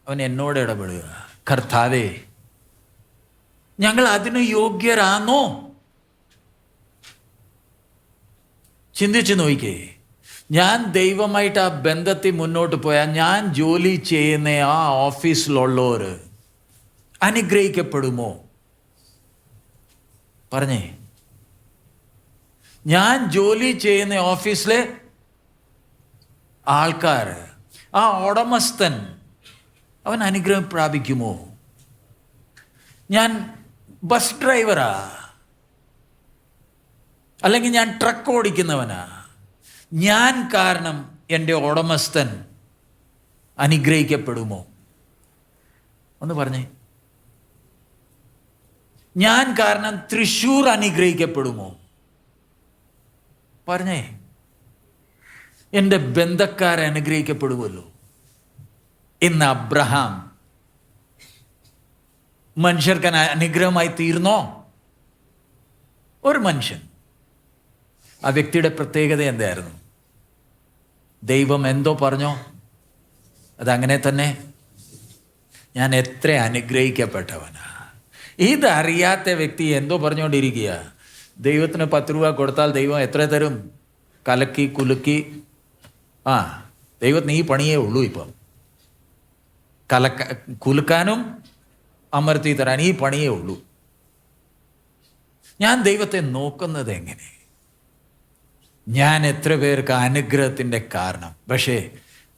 അവൻ എന്നോട് ഇടപെടുക. കർത്താവേ, ഞങ്ങൾ അതിന് യോഗ്യരാണോ? ചിന്തിച്ചു നോക്കിക്കേ. ഞാൻ ദൈവമായിട്ട് ആ ബന്ധത്തിൽ മുന്നോട്ട് പോയാൽ ഞാൻ ജോലി ചെയ്യുന്ന ആ ഓഫീസിലുള്ളവർ അനുഗ്രഹിക്കപ്പെടുമോ? പറഞ്ഞേ. ഞാൻ ജോലി ചെയ്യുന്ന ഓഫീസിലെ ആൾക്കാർ, ആ ഉടമസ്ഥൻ അവൻ അനുഗ്രഹം പ്രാപിക്കുമോ? ഞാൻ ബസ് ഡ്രൈവറാ, അല്ലെങ്കിൽ ഞാൻ ട്രക്ക് ഓടിക്കുന്നവനാ, ഞാൻ കാരണം എൻ്റെ ഉടമസ്ഥൻ അനുഗ്രഹിക്കപ്പെടുമോ? ഒന്ന് പറഞ്ഞേ. ഞാൻ കാരണം തൃശ്ശൂർ അനുഗ്രഹിക്കപ്പെടുമോ? പറഞ്ഞേ. എൻ്റെ ബന്ധക്കാരെ അനുഗ്രഹിക്കപ്പെടുമല്ലോ. ഇന്ന് അബ്രഹാം മനുഷ്യർക്ക് അനുഗ്രഹമായി തീർന്നോ? ഒരു മനുഷ്യൻ. ആ വ്യക്തിയുടെ പ്രത്യേകത എന്തായിരുന്നു? ദൈവം എന്തോ പറഞ്ഞോ അതങ്ങനെ തന്നെ. ഞാൻ എത്ര അനുഗ്രഹിക്കപ്പെട്ടവനാ. ഇതറിയാത്ത വ്യക്തി എന്തോ പറഞ്ഞുകൊണ്ടിരിക്കുക. ദൈവത്തിന് 10 രൂപ കൊടുത്താൽ ദൈവം എത്ര തരും? കലക്കി കുലുക്കി. ദൈവത്തിന് ഈ പണിയേ ഉള്ളൂ. ഇപ്പം കുലുക്കാനും അമർത്തി തരാൻ ഈ പണിയേ ഉള്ളൂ. ഞാൻ ദൈവത്തെ നോക്കുന്നത് എങ്ങനെ? ഞാൻ എത്ര പേർക്ക് അനുഗ്രഹത്തിൻ്റെ കാരണം. പക്ഷേ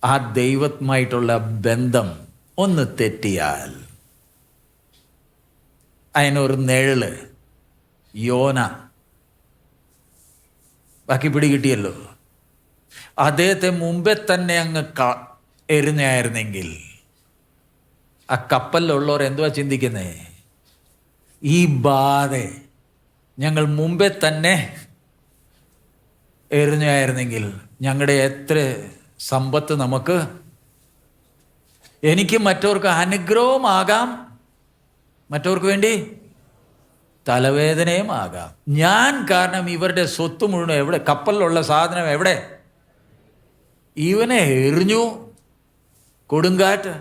ആ ദൈവവുമായിട്ടുള്ള ബന്ധം ഒന്ന് തെറ്റിയാൽ അതിനൊരു നിഴല്. യോന ബാക്കി പിടികിട്ടിയല്ലോ. അദ്ദേഹത്തെ മുമ്പേ തന്നെ അങ്ങ് എറിഞ്ഞായിരുന്നെങ്കിൽ ആ കപ്പലിലുള്ളവർ എന്തുവാ ചിന്തിക്കുന്നേ? ഈ ബാധ ഞങ്ങൾ മുമ്പേ തന്നെ എറിഞ്ഞായിരുന്നെങ്കിൽ ഞങ്ങളുടെ എത്ര സമ്പത്ത് നമുക്ക്, എനിക്ക് മറ്റവർക്ക് അനുഗ്രഹമാകാം, മറ്റവർക്ക് വേണ്ടി തലവേദനയും ആകാം. ഞാൻ കാരണം ഇവരുടെ സ്വത്ത് മുഴുവൻ എവിടെ? കപ്പലിലുള്ള സാധനം എവിടെ? ഇവനെ എറിഞ്ഞു കൊടുങ്കാറ്റ്.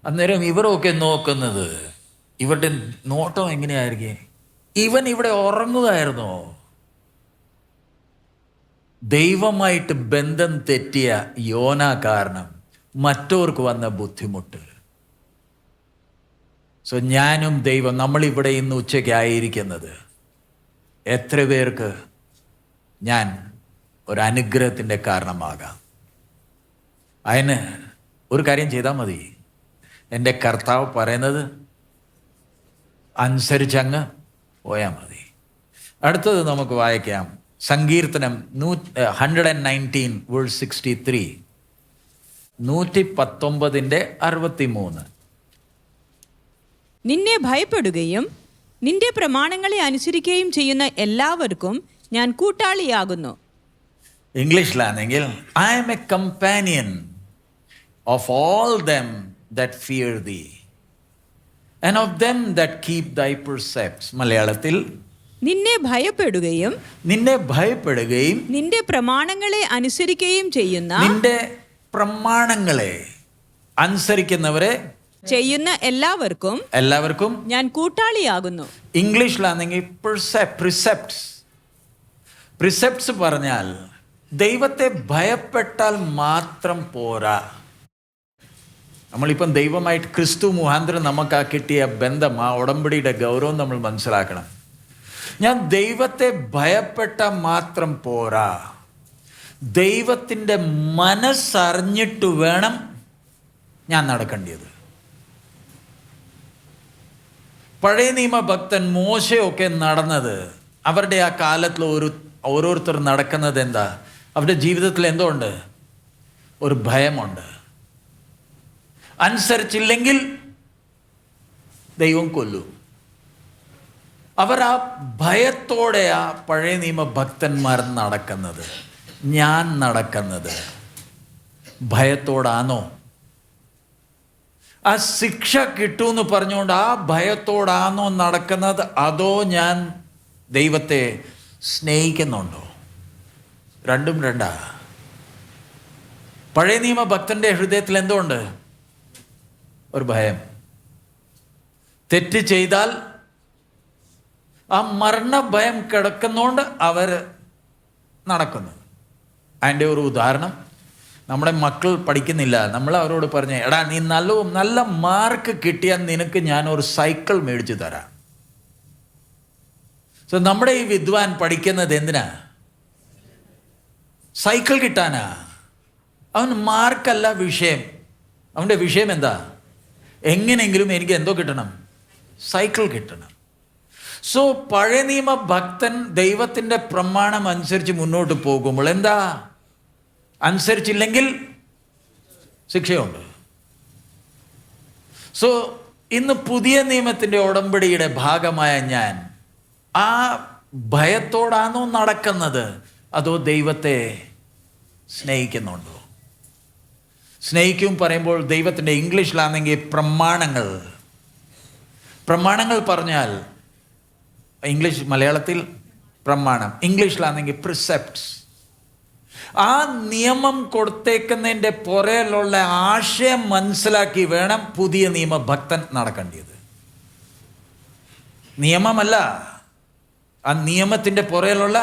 അന്നേരം ഇവരൊക്കെ നോക്കുന്നത്, ഇവരുടെ നോട്ടം എങ്ങനെയായിരിക്കും? ഇവൻ ഇവിടെ ഉറങ്ങുകയായിരുന്നോ? ദൈവമായിട്ട് ബന്ധം തെറ്റിയ യോന കാരണം മറ്റവർക്ക് വന്ന ബുദ്ധിമുട്ട്. ഞാനും ദൈവം, നമ്മളിവിടെ ഇന്ന് ഉച്ചയ്ക്കായിരിക്കുന്നത് എത്ര പേർക്ക് ഞാൻ ഒരു അനുഗ്രഹത്തിൻ്റെ കാരണമാകാം? അതിന് ഒരു കാര്യം ചെയ്താൽ മതി. എൻ്റെ കർത്താവ് പറയുന്നത് അനുസരിച്ചങ്ങ് പോയാൽ മതി. അടുത്തത് നമുക്ക് വായിക്കാം. സങ്കീർത്തനം 119 verse 63. 119:63. നിന്നെ ഭയപ്പെടുകയും നിന്റെ പ്രമാണങ്ങളെ അനുസരിക്കുകയും ചെയ്യുന്ന എല്ലാവർക്കും ഞാൻ കൂട്ടാളിയാകുന്നു. ഇംഗ്ലീഷിലാണെങ്കിൽ I am a companion of all them that fear thee and of them that keep thy precepts. മലയാളത്തിൽ നിന്നെ ഭയപ്പെടുകയും നിന്റെ പ്രമാണങ്ങളെ അനുസരിക്കുകയും നിന്റെ പ്രമാണങ്ങളെ അനുസരിക്കുന്നവരെ ചെയ്യുന്ന എല്ലാവർക്കും ഞാൻ കൂട്ടാളിയാകുന്നു. ഇംഗ്ലീഷിലാണെങ്കിൽ പ്രിസെപ്റ്റ്സ് പറഞ്ഞാൽ ദൈവത്തെ ഭയപ്പെട്ടാൽ മാത്രം പോരാ. നമ്മളിപ്പം ദൈവമായിട്ട് ക്രിസ്തു മുഖാന്തരം നമുക്ക് ആ കിട്ടിയ ബന്ധം, ആ ഉടമ്പടിയുടെ ഗൗരവം നമ്മൾ മനസ്സിലാക്കണം. ഞാൻ ദൈവത്തെ ഭയപ്പെട്ടാൽ മാത്രം പോരാ, ദൈവത്തിൻ്റെ മനസ്സറിഞ്ഞിട്ട് വേണം ഞാൻ നടക്കേണ്ടത്. പഴയ നിയമ ഭക്തൻ മോശയൊക്കെ നടന്നത്, അവരുടെ ആ കാലത്തിൽ ഓരോരുത്തർ നടക്കുന്നത് എന്താ? അവരുടെ ജീവിതത്തിൽ എന്തോ ഉണ്ട്? ഒരു ഭയമുണ്ട്. അനുസരിച്ചില്ലെങ്കിൽ ദൈവം കൊല്ലും. അവർ ആ ഭയത്തോടെ ആ പഴയ നിയമ ഭക്തന്മാർ നടക്കുന്നത്. ഞാൻ നടക്കുന്നത് ഭയത്തോടാണോ? ആ ശിക്ഷ കിട്ടുമെന്ന് പറഞ്ഞുകൊണ്ട് ആ ഭയത്തോടാണോ നടക്കുന്നത്? അതോ ഞാൻ ദൈവത്തെ സ്നേഹിക്കുന്നുണ്ടോ? രണ്ടും രണ്ടാ. പഴയ നിയമ ഭക്തന്റെ ഹൃദയത്തിൽ എന്തുകൊണ്ട്? ഒരു ഭയം. തെറ്റ് ചെയ്താൽ ആ മരണഭയം കിടക്കുന്നോണ്ട് അവർ നടക്കുന്നു. അതിൻ്റെ ഒരു ഉദാഹരണം, നമ്മുടെ മക്കൾ പഠിക്കുന്നില്ല, നമ്മൾ അവരോട് പറഞ്ഞ, എടാ നീ നല്ല മാർക്ക് കിട്ടിയാൽ നിനക്ക് ഞാൻ ഒരു സൈക്കിൾ മേടിച്ചു തരാം. സോ നമ്മുടെ ഈ വിദ്വാൻ പഠിക്കുന്നത് എന്തിനാ? സൈക്കിൾ കിട്ടാനാ. അവൻ മാർക്കല്ല വിഷയം. അവൻ്റെ വിഷയം എന്താ? എങ്ങനെയെങ്കിലും എനിക്ക് എന്തോ കിട്ടണം, സൈക്കിൾ കിട്ടണം. സോ പഴയ നിയമ ഭക്തൻ ദൈവത്തിൻ്റെ പ്രമാണം അനുസരിച്ച് മുന്നോട്ട് പോകുമ്പോൾ എന്താ? അനുസരിച്ചില്ലെങ്കിൽ ശിക്ഷയുണ്ട്. സോ ഇന്ന് പുതിയ നിയമത്തിൻ്റെ ഉടമ്പടിയുടെ ഭാഗമായ ഞാൻ ആ ഭയത്തോടാണോ നടക്കുന്നത്, അതോ ദൈവത്തെ സ്നേഹിക്കുന്നുണ്ടോ? സ്നേഹിക്കും പറയുമ്പോൾ ദൈവത്തിൻ്റെ ഇംഗ്ലീഷിലാണെങ്കിൽ പ്രമാണങ്ങൾ പറഞ്ഞാൽ മലയാളത്തിൽ പ്രമാണം, ഇംഗ്ലീഷിലാണെങ്കിൽ പ്രിസെപ്റ്റ്സ്. ആ നിയമം കൊടുത്തേക്കുന്നതിൻ്റെ പുറയിലുള്ള ആശയം മനസ്സിലാക്കി വേണം പുതിയ നിയമ ഭക്തൻ നടക്കേണ്ടത്. നിയമമല്ല, ആ നിയമത്തിൻ്റെ പുറയിലുള്ള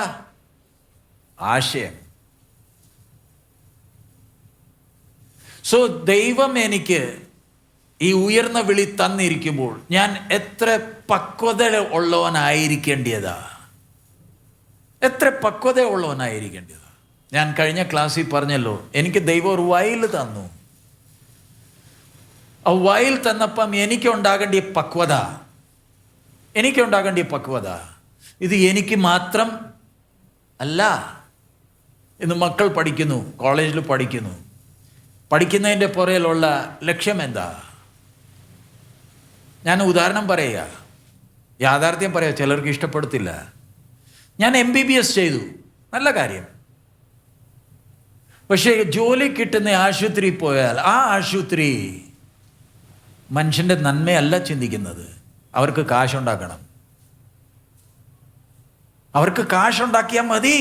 ആശയം. സോ ദൈവം എനിക്ക് ഈ ഉയർന്ന വിളി തന്നിരിക്കുമ്പോൾ ഞാൻ എത്ര പക്വത ഉള്ളവനായിരിക്കേണ്ടതാ, എത്ര പക്വത ഉള്ളവനായിരിക്കേണ്ടതാ. ഞാൻ കഴിഞ്ഞ ക്ലാസ്സിൽ പറഞ്ഞല്ലോ, എനിക്ക് ദൈവം ഒരു വയൽ തന്നു. ആ വയൽ തന്നപ്പം എനിക്കുണ്ടാകേണ്ടിയ പക്വത ഇത് എനിക്ക് മാത്രം അല്ല. ഇന്ന് മക്കൾ പഠിക്കുന്നു, കോളേജിൽ പഠിക്കുന്നതിൻ്റെ പുറയിലുള്ള ലക്ഷ്യം എന്താ? ഞാൻ ഉദാഹരണം പറയുക, യാഥാർത്ഥ്യം പറയുക, ചിലർക്ക് ഇഷ്ടപ്പെടത്തില്ല. ഞാൻ MBBS ചെയ്തു, നല്ല കാര്യം. പക്ഷേ ജോലി കിട്ടുന്ന ആശുപത്രി പോയാൽ ആ ആശുപത്രി മനുഷ്യൻ്റെ നന്മയല്ല ചിന്തിക്കുന്നത്. അവർക്ക് കാശുണ്ടാക്കണം, അവർക്ക് കാശുണ്ടാക്കിയാൽ മതി.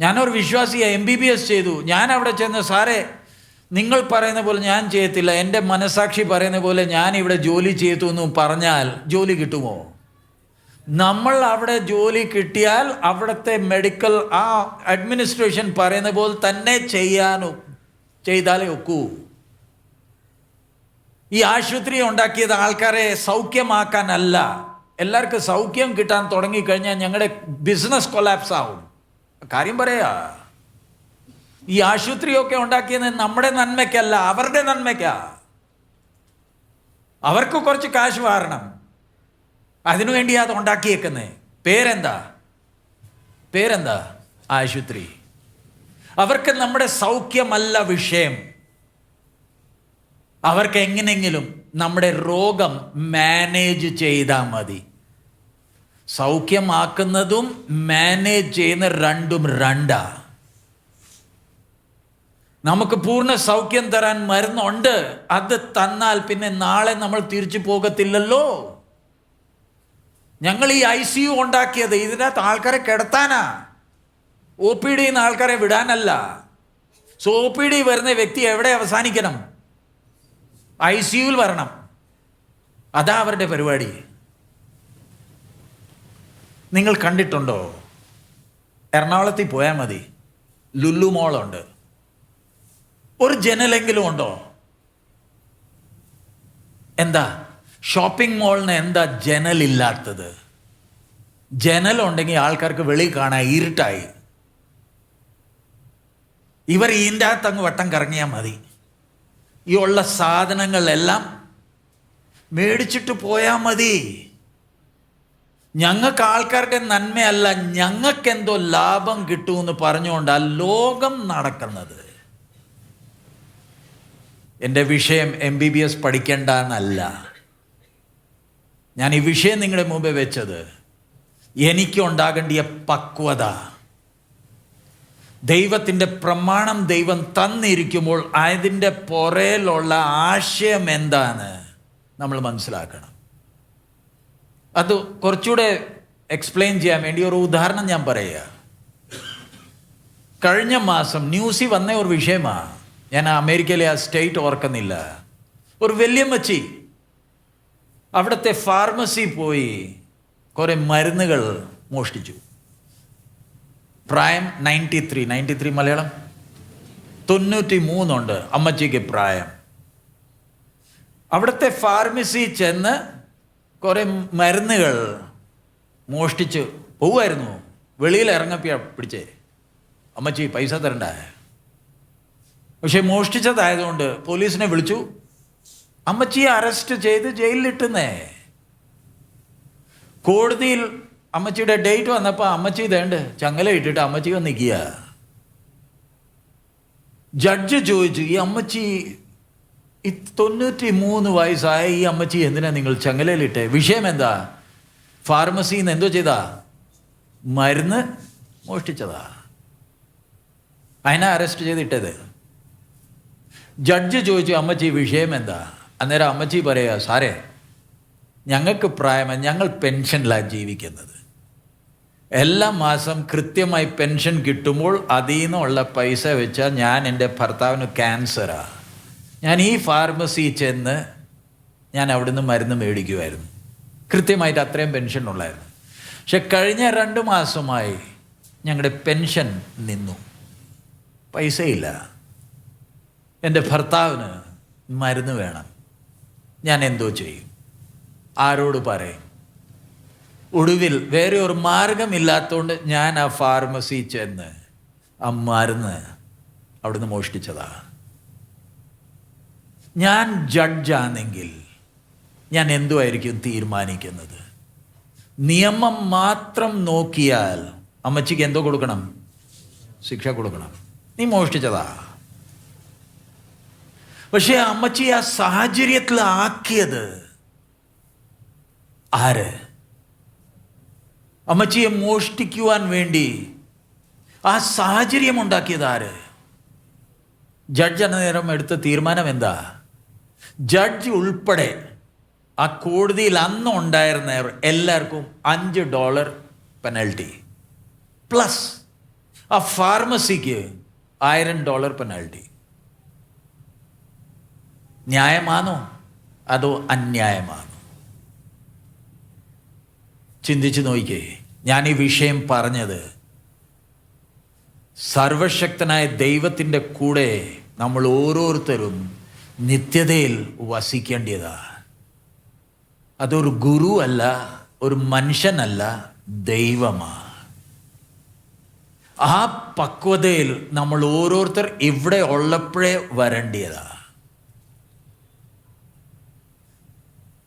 ഞാനൊരു വിശ്വാസിയായി MBBS ചെയ്തു. ഞാൻ അവിടെ ചെന്ന്, സാറേ നിങ്ങൾ പറയുന്ന പോലെ ഞാൻ ചെയ്യത്തില്ല, എൻ്റെ മനസാക്ഷി പറയുന്ന പോലെ ഞാൻ ഇവിടെ ജോലി ചെയ്തു എന്ന് പറഞ്ഞാൽ ജോലി കിട്ടുമോ? നമ്മൾ അവിടെ ജോലി കിട്ടിയാൽ അവിടുത്തെ മെഡിക്കൽ ആ അഡ്മിനിസ്ട്രേഷൻ പറയുന്ന പോലെ തന്നെ ചെയ്താലേ ഒക്കൂ. ഈ ആശുപത്രി ഉണ്ടാക്കിയത് ആൾക്കാരെ സൗഖ്യമാക്കാനല്ല. എല്ലാവർക്കും സൗഖ്യം കിട്ടാൻ തുടങ്ങിക്കഴിഞ്ഞാൽ ഞങ്ങളുടെ ബിസിനസ് കൊലാപ്സ് ആവും. കാര്യം പറയാ, ഈ ആശുപത്രിയൊക്കെ ഉണ്ടാക്കിയത് നമ്മുടെ നന്മയ്ക്കല്ല, അവരുടെ നന്മയ്ക്കാ. അവർക്ക് കുറച്ച് കാശ് വാരണം, അതിനുവേണ്ടിയാ അത് ഉണ്ടാക്കിയേക്കുന്നത്. പേരെന്താ? ആശുപത്രി. അവർക്ക് നമ്മുടെ സൗഖ്യമല്ല വിഷയം. അവർക്ക് എങ്ങനെയെങ്കിലും നമ്മുടെ രോഗം മാനേജ് ചെയ്താൽ മതി. സൗഖ്യമാക്കുന്നതും മാനേജ് ചെയ്യുന്ന രണ്ടും രണ്ടാ. നമുക്ക് പൂർണ്ണ സൗഖ്യം തരാൻ മരുന്നുണ്ട്. അത് തന്നാൽ പിന്നെ നാളെ നമ്മൾ തിരിച്ചു പോകത്തില്ലല്ലോ. ഞങ്ങൾ ഈ ICU ഉണ്ടാക്കിയത് ഇതിനകത്ത് ആൾക്കാരെ കിടത്താനാ, OPD ആൾക്കാരെ വിടാനല്ല. സോ OPD വരുന്ന വ്യക്തി എവിടെ അവസാനിക്കണം? ICUവിൽ വരണം. അതാ അവരുടെ പരിപാടി. നിങ്ങൾ കണ്ടിട്ടുണ്ടോ? എറണാകുളത്തിൽ പോയാൽ മതി, ലുലു മോളുണ്ട്. ഒരു ജനലെങ്കിലും ഉണ്ടോ? എന്താ ഷോപ്പിംഗ് മോളിന് എന്താ ജനലില്ലാത്തത്? ജനലുണ്ടെങ്കിൽ ആൾക്കാർക്ക് വെളി കാണാൻ ഇരുട്ടായി. ഇവർ ഇതിൻ്റെ അകത്ത് അങ്ങ് വട്ടം കറങ്ങിയാൽ മതി. ഈ ഉള്ള സാധനങ്ങളെല്ലാം മേടിച്ചിട്ട് പോയാൽ മതി. ഞങ്ങൾക്ക് ആൾക്കാരുടെ നന്മയല്ല, ഞങ്ങൾക്കെന്തോ ലാഭം കിട്ടുമെന്ന് പറഞ്ഞുകൊണ്ടാണ് ലോകം നടക്കുന്നത്. എൻ്റെ വിഷയം MBBS പഠിക്കേണ്ട എന്നല്ല. ഞാൻ ഈ വിഷയം നിങ്ങളുടെ മുമ്പേ വെച്ചത് എനിക്കുണ്ടാകേണ്ടിയ പക്വത. ദൈവത്തിൻ്റെ പ്രമാണം ദൈവം തന്നിരിക്കുമ്പോൾ അതിൻ്റെ പുറയിലുള്ള ആശയം എന്താണ് നമ്മൾ മനസ്സിലാക്കണം. അത് കുറച്ചുകൂടെ എക്സ്പ്ലെയിൻ ചെയ്യാൻ വേണ്ടി ഒരു ഉദാഹരണം ഞാൻ പറയുക. കഴിഞ്ഞ മാസം ന്യൂസിൽ വന്ന ഒരു വിഷയമാണ്. ഞാൻ അമേരിക്കയിലെ ആ സ്റ്റേറ്റ് ഓർക്കുന്നില്ല. ഒരു വല്യമ്മച്ചി അവിടുത്തെ ഫാർമസി പോയി കുറേ മരുന്നുകൾ മോഷ്ടിച്ചു. പ്രായം 93 മലയാളം 93 അമ്മച്ചിക്ക് പ്രായം. അവിടുത്തെ ഫാർമസി ചെന്ന് കുറേ മരുന്നുകൾ മോഷ്ടിച്ച് പോവുമായിരുന്നു. വെളിയിൽ ഇറങ്ങപ്പിയാ പിടിച്ചേ. അമ്മച്ചി പൈസ തരണ്ട. പക്ഷെ മോഷ്ടിച്ചതായതുകൊണ്ട് പോലീസിനെ വിളിച്ചു. അമ്മച്ചിയെ അറസ്റ്റ് ചെയ്ത് ജയിലിലിട്ടുന്നേ. കോടതിയിൽ അമ്മച്ചിയുടെ ഡേറ്റ് വന്നപ്പോൾ അമ്മച്ചി ഇതേണ്ട ചങ്ങല ഇട്ടിട്ട് അമ്മച്ചി വന്ന് നിൽക്കുക. ജഡ്ജ് ചോദിച്ചു, ഈ അമ്മച്ചി 93 വയസ്സായ ഈ അമ്മച്ചി എന്തിനാ നിങ്ങൾ ചങ്ങലയിലിട്ടെ? വിഷയം എന്താ? ഫാർമസിയിൽ നിന്ന് എന്തോ ചെയ്താ? മരുന്ന് മോഷ്ടിച്ചതാ. അതിനെ അറസ്റ്റ് ചെയ്തിട്ടത്. ജഡ്ജ് ചോദിച്ചു, അമ്മച്ചി വിഷയം എന്താ? അന്നേരം അമ്മച്ചി പറയാ, സാറേ ഞങ്ങൾക്ക് പ്രായമായി, ഞങ്ങൾ പെൻഷനിലാണ് ജീവിക്കുന്നത്. എല്ലാ മാസം കൃത്യമായി പെൻഷൻ കിട്ടുമ്പോൾ അതിൽ നിന്നുള്ള പൈസ വെച്ചാൽ ഞാൻ എൻ്റെ ഭർത്താവിന് ക്യാൻസറാ. ഞാൻ ഈ ഫാർമസി ചെന്ന് ഞാൻ അവിടുന്ന് മരുന്ന് മേടിക്കുമായിരുന്നു. കൃത്യമായിട്ട് അത്രയും പെൻഷൻ ഉള്ളായിരുന്നു. പക്ഷെ കഴിഞ്ഞ 2 മാസമായി ഞങ്ങളുടെ പെൻഷൻ നിന്നു. പൈസയില്ല. എൻ്റെ ഭർത്താവിന് മരുന്ന് വേണം. ഞാൻ എന്തോ ചെയ്യും? ആരോട് പറയും? ഒടുവിൽ വേറെ ഒരു മാർഗമില്ലാത്തതുകൊണ്ട് ഞാൻ ആ ഫാർമസി ചെന്ന് ആ മരുന്ന് അവിടുന്ന് മോഷ്ടിച്ചതാ. ഞാൻ ജഡ്ജാണെങ്കിൽ ഞാൻ എന്തുമായിരിക്കും തീരുമാനിക്കുന്നത്? നിയമം മാത്രം നോക്കിയാൽ അമ്മച്ചിക്ക് എന്തോ കൊടുക്കണം? ശിക്ഷ കൊടുക്കണം. നീ മോഷ്ടിച്ചതാ. പക്ഷെ അമ്മച്ചി ആ സാഹചര്യത്തിൽ ആക്കിയത് ആര്? അമ്മച്ചിയെ മോഷ്ടിക്കുവാൻ വേണ്ടി ആ സാഹചര്യം ഉണ്ടാക്കിയത് ആര്? ജഡ്ജ് അന്നേരം എടുത്ത തീരുമാനം എന്താ? ജഡ്ജ് ഉൾപ്പെടെ ആ കോടതിയിൽ അന്ന് ഉണ്ടായിരുന്നവർ എല്ലാവർക്കും $5 പെനൽറ്റി, പ്ലസ് ആ ഫാർമസിക്ക് $1000 പെനൽറ്റി. ന്യായമാണോ അതോ അന്യായമാണോ? ചിന്തിച്ചു നോക്കിക്കേ. ഞാൻ ഈ വിഷയം പറഞ്ഞത് സർവശക്തനായ ദൈവത്തിൻ്റെ കൂടെ നമ്മൾ ഓരോരുത്തരും നിത്യതയിൽ വസിക്കേണ്ടതാ. അതൊരു ഗുരു അല്ല, ഒരു മനുഷ്യനല്ല, ദൈവമാണ്. ആ പക്വതയിൽ നമ്മൾ ഓരോരുത്തർ ഇവിടെ ഉള്ളപ്പോഴേ വരേണ്ടതാ.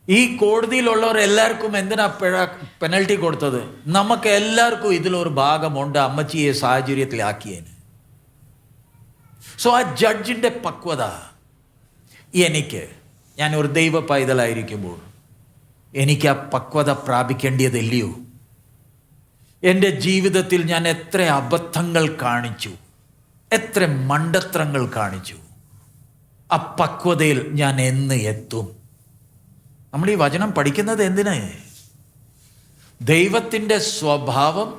ഈ കോടതിയിലുള്ളവർ എല്ലാവർക്കും എന്തിനാ പെനൽറ്റി കൊടുത്തത്? നമുക്ക് എല്ലാവർക്കും ഇതിലൊരു ഭാഗമുണ്ട്. അമ്മച്ചിയെ സാഹചര്യത്തിലാക്കിയതിന് സോ ആ ജഡ്ജിൻ്റെ പക്വത ഞാൻ ഒരു ദൈവ പൈതലായിരിക്കുമ്പോൾ എനിക്ക് ആ പക്വത പ്രാപിക്കേണ്ടതല്ലയോ? എൻ്റെ ജീവിതത്തിൽ ഞാൻ എത്ര അബദ്ധങ്ങൾ കാണിച്ചു, എത്ര മണ്ടത്തരങ്ങൾ കാണിച്ചു. ആ പക്വതയിൽ ഞാൻ എന്ന് എത്തും? നമ്മൾ ഈ വചനം പഠിക്കുന്നത് എന്തിന്? ദൈവത്തിൻ്റെ സ്വഭാവം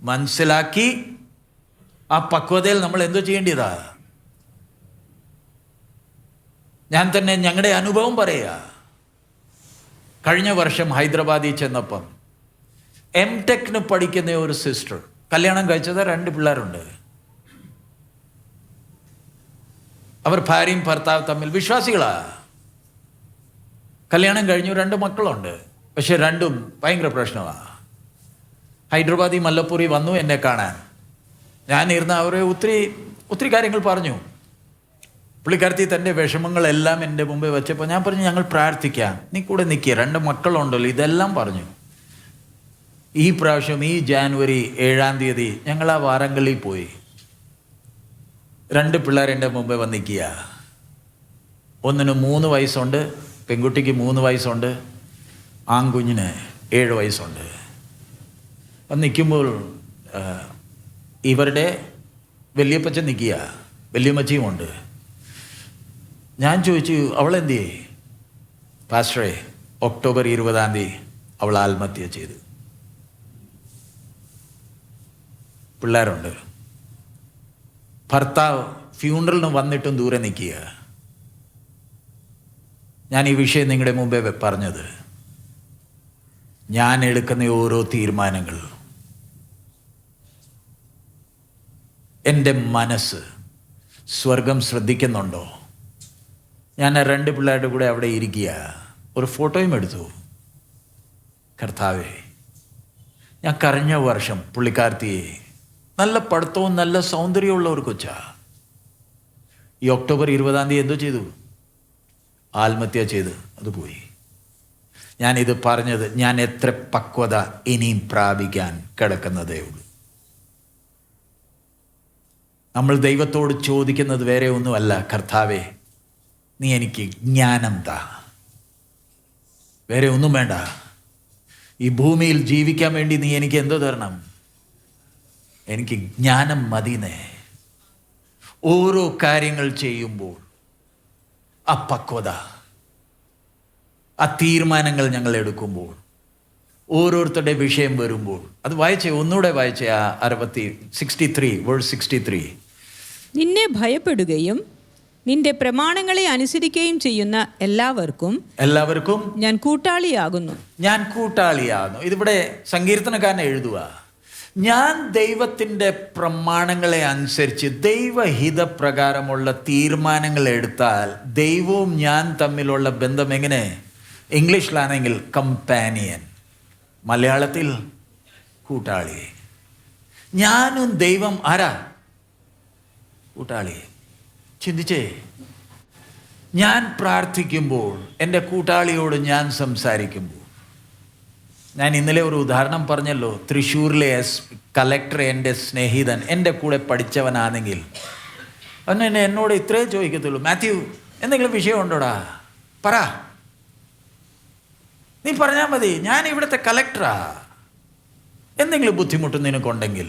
മനസ്സിലാക്കി ആ പക്വതയിൽ നമ്മൾ എന്തോ ചെയ്യേണ്ടതാ? ഞാൻ തന്നെ ഞങ്ങളുടെ അനുഭവം പറയുക. കഴിഞ്ഞ വർഷം ഹൈദരാബാദിൽ ചെന്നപ്പം എംടെക്കിന് പഠിക്കുന്ന ഒരു സിസ്റ്റർ, കല്യാണം കഴിച്ചത് 2 പിള്ളേരുണ്ട്. അവർ ഭാര്യയും ഭർത്താവ് തമ്മിൽ വിശ്വാസികളാ. കല്യാണം കഴിഞ്ഞു, 2 മക്കളുണ്ട്. പക്ഷെ രണ്ടും ഭയങ്കര പ്രശ്നമാണ്. ഹൈദരാബാദി മല്ലപ്പൂരി വന്നു എന്നെ കാണാൻ. ഞാനിരുന്ന അവരെ ഒത്തിരി കാര്യങ്ങൾ പറഞ്ഞു. പുള്ളിക്കാരത്തി തൻ്റെ വിഷമങ്ങളെല്ലാം എൻ്റെ മുമ്പേ വെച്ചപ്പോൾ ഞാൻ പറഞ്ഞു, ഞങ്ങൾ പ്രാർത്ഥിക്കാം, നീ കൂടെ നിൽക്കുക, 2 മക്കളുണ്ടല്ലോ, ഇതെല്ലാം പറഞ്ഞു. ഈ പ്രാവശ്യം ഈ ജാനുവരി 7-ാം തീയതി ഞങ്ങൾ ആ വാരങ്ങളിൽ പോയി. 2 പിള്ളേർ എൻ്റെ മുമ്പേ വന്നിക്കുക. ഒന്നിന് 3 വയസ്സുണ്ട്, പെൺകുട്ടിക്ക് 3 വയസ്സുണ്ട്, ആൺകുഞ്ഞിന് 7 വയസ്സുണ്ട്. അത് നിൽക്കുമ്പോൾ ഇവരുടെ വലിയപ്പച്ചൻ നിൽക്കുക, വലിയമ്മച്ചിയുമുണ്ട്. ഞാൻ ചോദിച്ചു, അവളെന്തേ? പാസ്റ്ററെ, ഒക്ടോബർ 20-ാം തീയതി അവൾ ആത്മഹത്യ ചെയ്തു. പിള്ളേരുണ്ട്. ഭർത്താവ് ഫ്യൂണറലിന് വന്നിട്ടും ദൂരെ നിൽക്കുക. ഞാൻ ഈ വിഷയം നിങ്ങളുടെ മുമ്പേ പറഞ്ഞത്, ഞാൻ എടുക്കുന്ന ഓരോ തീരുമാനങ്ങൾ എൻ്റെ മനസ്സ് സ്വർഗം ശ്രദ്ധിക്കുന്നുണ്ടോ? ഞാൻ ആ 2 പിള്ളേരുടെ കൂടെ അവിടെ ഇരിക്കുക. ഒരു ഫോട്ടോയും എടുത്തു. കർത്താവേ, ഞാൻ കഴിഞ്ഞ വർഷം പുള്ളിക്കാരത്തിയെ, നല്ല പഠിത്തവും നല്ല സൗന്ദര്യമുള്ള ഒരു കൊച്ചാ, ഈ ഒക്ടോബർ 20-ാം തീയതി എന്തോ ചെയ്തു? ആത്മഹത്യ ചെയ്ത് അത് പോയി. ഞാനിത് പറഞ്ഞത്, ഞാൻ എത്ര പക്വത ഇനിയും പ്രാപിക്കാൻ കിടക്കുന്നതേ ഉള്ളൂ. നമ്മൾ ദൈവത്തോട് ചോദിക്കുന്നത് വേറെ ഒന്നുമല്ല, കർത്താവേ നീ എനിക്ക് ജ്ഞാനം താ, വേറെ ഒന്നും വേണ്ട. ഈ ഭൂമിയിൽ ജീവിക്കാൻ വേണ്ടി നീ എനിക്ക് എന്തോ തരണം? എനിക്ക് ജ്ഞാനം മതിന്നേ. ഓരോ കാര്യങ്ങൾ ചെയ്യുമ്പോൾ ആ പക്വത, ആ തീരുമാനങ്ങൾ ഞങ്ങൾ എടുക്കുമ്പോൾ, ഓരോരുത്തരുടെ വിഷയം വരുമ്പോൾ, അത് ഒന്നുകൂടെ വായിച്ചേ, ആ 63 നിന്നെ ഭയപ്പെടുകയും നിന്റെ പ്രമാണങ്ങളെ അനുസരിക്കുകയും ചെയ്യുന്ന എല്ലാവർക്കും ഞാൻ കൂട്ടാളിയാകുന്നു. ഇതിവിടെ സങ്കീർത്തനക്കാരൻ എഴുതുക, ഞാൻ ദൈവത്തിൻ്റെ പ്രമാണങ്ങളെ അനുസരിച്ച് ദൈവഹിതപ്രകാരമുള്ള തീരുമാനങ്ങൾ എടുത്താൽ ദൈവവും ഞാൻ തമ്മിലുള്ള ബന്ധം എങ്ങനെ? ഇംഗ്ലീഷിലാണെങ്കിൽ കമ്പാനിയൻ, മലയാളത്തിൽ കൂട്ടാളി. ഞാനും ദൈവം ആരാ? കൂട്ടാളി. ചിന്തിച്ചേ, ഞാൻ പ്രാർത്ഥിക്കുമ്പോൾ, എൻ്റെ കൂട്ടാളിയോട് ഞാൻ സംസാരിക്കുമ്പോൾ, ഞാൻ ഇന്നലെ ഒരു ഉദാഹരണം പറഞ്ഞല്ലോ, തൃശ്ശൂരിലെ കലക്ടർ എൻ്റെ സ്നേഹിതൻ, എൻ്റെ കൂടെ പഠിച്ചവനാണെങ്കിൽ അവൻ എന്നോട് ഇത്രേ ചോദിക്കത്തുള്ളൂ, മാത്യു എന്തെങ്കിലും വിഷയമുണ്ടോടാ, പറ, നീ പറഞ്ഞാൽ മതി, ഞാൻ ഇവിടുത്തെ കലക്ടറാ, എന്തെങ്കിലും ബുദ്ധിമുട്ട് നിനക്കുണ്ടെങ്കിൽ,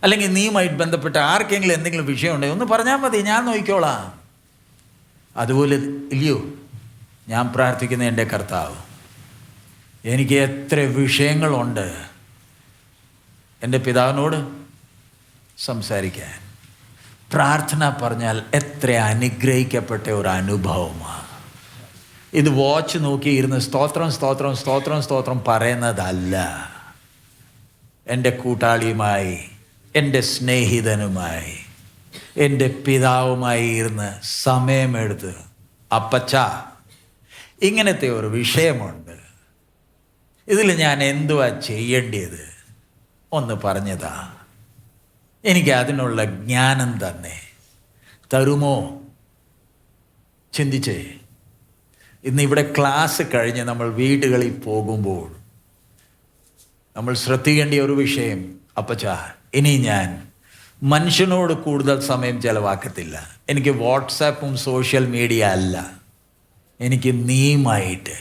അല്ലെങ്കിൽ നീയുമായിട്ട് ബന്ധപ്പെട്ട ആർക്കെങ്കിലും എന്തെങ്കിലും വിഷയമുണ്ടെങ്കിൽ ഒന്ന് പറഞ്ഞാൽ മതി, ഞാൻ നോക്കിക്കോളാം. അതുപോലെ ഇല്ലയോ ഞാൻ പ്രാർത്ഥിക്കുന്ന എൻ്റെ കർത്താവ്? എനിക്ക് എത്ര വിഷയങ്ങളുണ്ട് എൻ്റെ പിതാവിനോട് സംസാരിക്കാൻ. പ്രാർത്ഥന പറഞ്ഞാൽ എത്ര അനുഗ്രഹിക്കപ്പെട്ട ഒരു അനുഭവമാണ്. ഇത് വാച്ച് നോക്കിയിരുന്ന് സ്തോത്രം സ്തോത്രം സ്തോത്രം സ്തോത്രം പറയുന്നതല്ല. എൻ്റെ കൂട്ടാളിയുമായി, എൻ്റെ സ്നേഹിതനുമായി, എൻ്റെ പിതാവുമായി ഇരുന്ന് സമയമെടുത്ത്, അപ്പച്ച ഇങ്ങനത്തെ ഒരു വിഷയമുണ്ട്, ഇതിൽ ഞാൻ എന്തുവാ ചെയ്യേണ്ടത് ഒന്ന് പറഞ്ഞതാ, എനിക്ക് അതിനുള്ള ജ്ഞാനം തന്നെ തരുമോ? ചിന്തിച്ചേ. ഇന്നിവിടെ ക്ലാസ് കഴിഞ്ഞ് നമ്മൾ വീടുകളിൽ പോകുമ്പോൾ നമ്മൾ ശ്രദ്ധിക്കേണ്ട ഒരു വിഷയം, അപ്പച്ചാ ഇനി ഞാൻ മനുഷ്യനോട് കൂടുതൽ സമയം ചെലവാക്കത്തില്ല. എനിക്ക് വാട്സാപ്പും സോഷ്യൽ മീഡിയ അല്ല, എനിക്ക് നീയുമായിട്ട്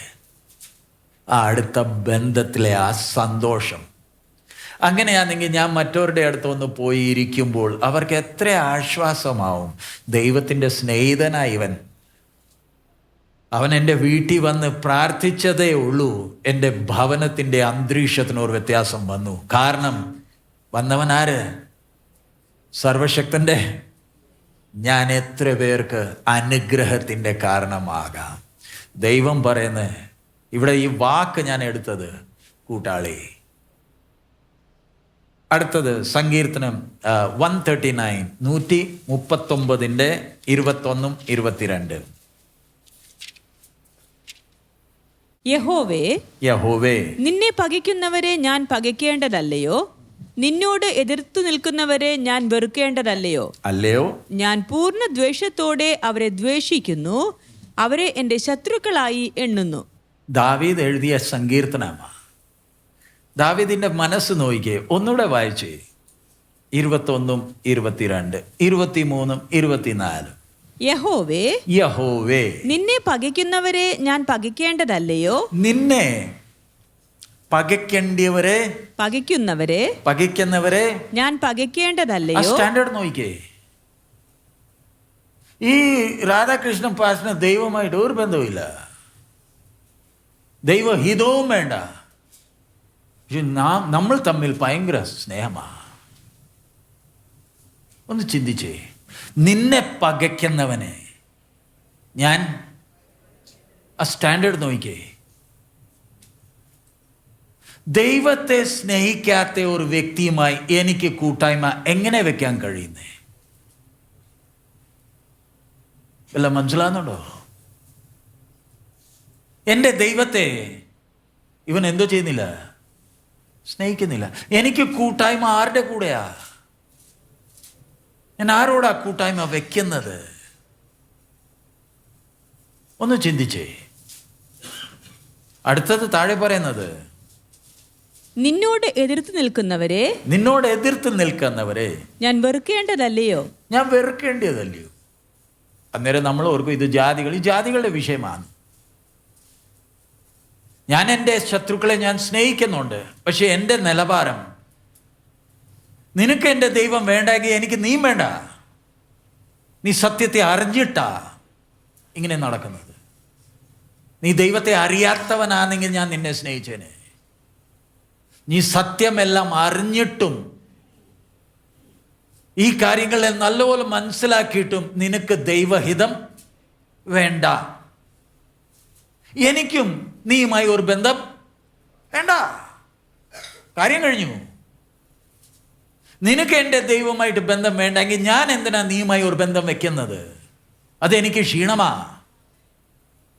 ആ അടുത്ത ബന്ധത്തിലെ ആ സന്തോഷം. അങ്ങനെയാണെങ്കിൽ ഞാൻ മറ്റവരുടെ അടുത്തൊന്ന് പോയി ഇരിക്കുമ്പോൾ അവർക്ക് എത്ര ആശ്വാസമാവും. ദൈവത്തിൻ്റെ സ്നേഹിതനായി അവൻ എൻ്റെ വീട്ടിൽ വന്ന് പ്രാർത്ഥിച്ചതേ ഉള്ളൂ, എൻ്റെ ഭവനത്തിൻ്റെ അന്തരീക്ഷത്തിനൊരു വ്യത്യാസം വന്നു. കാരണം വന്നവനാര്? സർവശക്തൻ്റെ. ഞാൻ എത്ര പേർക്ക് അനുഗ്രഹത്തിൻ്റെ കാരണമാകാം. ദൈവം പറയുന്നത്, ഇവിടെ ഈ വാക്ക് ഞാൻ എടുത്തത് കൂട്ടാളി. അടുത്തത് സങ്കീർത്തനം 139 139 21 22. യഹോവേ, നിന്നെ പകയ്ക്കുന്നവരെ ഞാൻ പകയ്ക്കേണ്ടതല്ലയോ? നിന്നോട് എതിർത്തു നിൽക്കുന്നവരെ ഞാൻ വെറുക്കേണ്ടതല്ലയോ? അല്ലയോ? ഞാൻ പൂർണ്ണ ദ്വേഷത്തോടെ അവരെ ദ്വേഷിക്കുന്നു, അവരെ എൻ്റെ ശത്രുക്കളായി എണ്ണുന്നു. ദാവീദ് എഴുതിയ സങ്കീർത്തനമാണ്. ദാവീദിന്റെ മനസ്സ് നോക്കിയേ. ഒന്നുകൂടെ വായിച്ചേ. 21 22 23 24. യഹോവേ, നിന്നെ പകയ്ക്കുന്നവരെ ഞാൻ പകയ്ക്കേണ്ടതല്ലയോ? നിന്നെ പകയ്ക്കുന്നവരെ ഞാൻ പകയ്ക്കേണ്ടതല്ലയോ? സ്റ്റാൻഡേർഡ് നോക്കിയേ. ഈ രാധാകൃഷ്ണൻ പാസ്റ്ററിന് ദൈവമായിട്ട് ഒരു ബന്ധവുമില്ല, ദൈവഹിതവും വേണ്ട. നമ്മൾ തമ്മിൽ ഭയങ്കര സ്നേഹമാണ്. ഒന്ന് ചിന്തിച്ചേ. നിന്നെ പകയ്ക്കുന്നവനെ ഞാൻ ആ സ്റ്റാൻഡേർഡ് നോക്കിയേ. ദൈവത്തെ സ്നേഹിക്കാത്ത ഒരു വ്യക്തിയുമായി എനിക്ക് കൂട്ടായ്മ എങ്ങനെ വെക്കാൻ കഴിയുന്നേ? എല്ലാം മനസ്സിലാകുന്നുണ്ടോ? എൻ്റെ ദൈവത്തെ ഇവൻ എന്തോ ചെയ്യുന്നില്ല, സ്നേഹിക്കുന്നില്ല. എനിക്ക് കൂട്ടായ്മ ആരുടെ കൂടെയാ? ഞാൻ ആരോടാ കൂട്ടായ്മ വെക്കുന്നത്? ഒന്ന് ചിന്തിച്ചേ. അടുത്തത് താഴെ പറയുന്നത്, നിന്നോട് എതിർത്ത് നിൽക്കുന്നവരെ ഞാൻ വെറുക്കേണ്ടതല്ലയോ? ഞാൻ വെറുക്കേണ്ടതല്ലയോ? അന്നേരം നമ്മൾ ഓർക്കും ഇത് ജാതികളുടെ വിഷയമാണ്. ഞാൻ എൻ്റെ ശത്രുക്കളെ ഞാൻ സ്നേഹിക്കുന്നുണ്ട്. പക്ഷെ എൻ്റെ നിലവാരം, നിനക്ക് എൻ്റെ ദൈവം വേണ്ടെങ്കിൽ എനിക്ക് നീ വേണ്ട. നീ സത്യത്തെ അറിഞ്ഞിട്ടാ ഇങ്ങനെ നടക്കുന്നത്. നീ ദൈവത്തെ അറിയാത്തവനാണെങ്കിൽ ഞാൻ നിന്നെ സ്നേഹിച്ചേനെ. നീ സത്യമെല്ലാം അറിഞ്ഞിട്ടും ഈ കാര്യങ്ങളെ നല്ലപോലെ മനസ്സിലാക്കിയിട്ടും നിനക്ക് ദൈവഹിതം വേണ്ട. എനിക്കും നീയുമായി ഒരു ബന്ധം വേണ്ട. കാര്യം കഴിഞ്ഞു. നിനക്ക് എൻ്റെ ദൈവമായിട്ട് ബന്ധം വേണ്ടെങ്കിൽ ഞാൻ എന്തിനാ നീയുമായി ഒരു ബന്ധം വെക്കുന്നത്? അതെനിക്ക് ക്ഷീണമാ.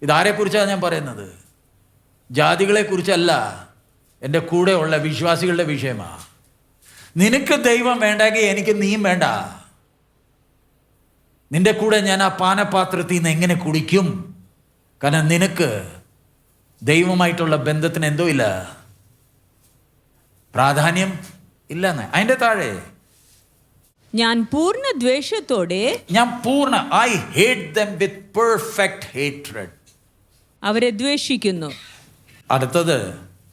ഇതാരെക്കുറിച്ചാണ് ഞാൻ പറയുന്നത്? ജാതികളെ കുറിച്ചല്ല, എൻ്റെ കൂടെ ഉള്ള വിശ്വാസികളുടെ വിഷയമാണ്. നിനക്ക് ദൈവം വേണ്ടെങ്കിൽ എനിക്ക് നീയും വേണ്ട. നിന്റെ കൂടെ ഞാൻ ആ പാനപാത്രത്തിൽ നിന്ന് എങ്ങനെ കുടിക്കും? കാരണം നിനക്ക് ദൈവമായിട്ടുള്ള ബന്ധത്തിന് എന്തോ ഇല്ല, പ്രാധാന്യം ഇല്ലെന്ന്. അതിൻ്റെ താഴെ ഞാൻ പൂർണ്ണ ദ്വേഷത്തോടെ I hate them with perfect hatred. അവരെ ദ്വേഷിക്കുന്നു. അടുത്തത്,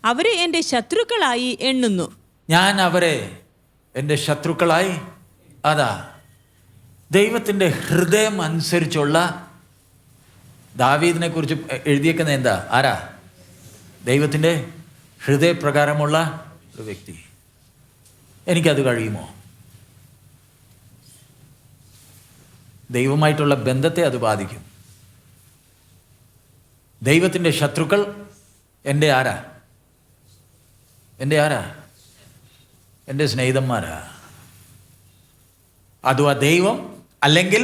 അവരെ എൻ്റെ ശത്രുക്കളായി എണ്ണുന്നു. ഞാൻ അവരെ എൻ്റെ ശത്രുക്കളായി. അതാ ദൈവത്തിൻ്റെ ഹൃദയം അനുസരിച്ചുള്ള ദാവീദിനെ കുറിച്ച് എഴുതിയേക്കുന്നത് എന്താ? ആരാ? ദൈവത്തിൻ്റെ ഹൃദയപ്രകാരമുള്ള ഒരു വ്യക്തി. എനിക്കത് കഴിയുമോ? ദൈവമായിട്ടുള്ള ബന്ധത്തെ അത് ബാധിക്കും. ദൈവത്തിൻ്റെ ശത്രുക്കൾ എൻ്റെ ആരാ? എൻ്റെ സ്നേഹിതന്മാരാ. അതും ദൈവം അല്ലെങ്കിൽ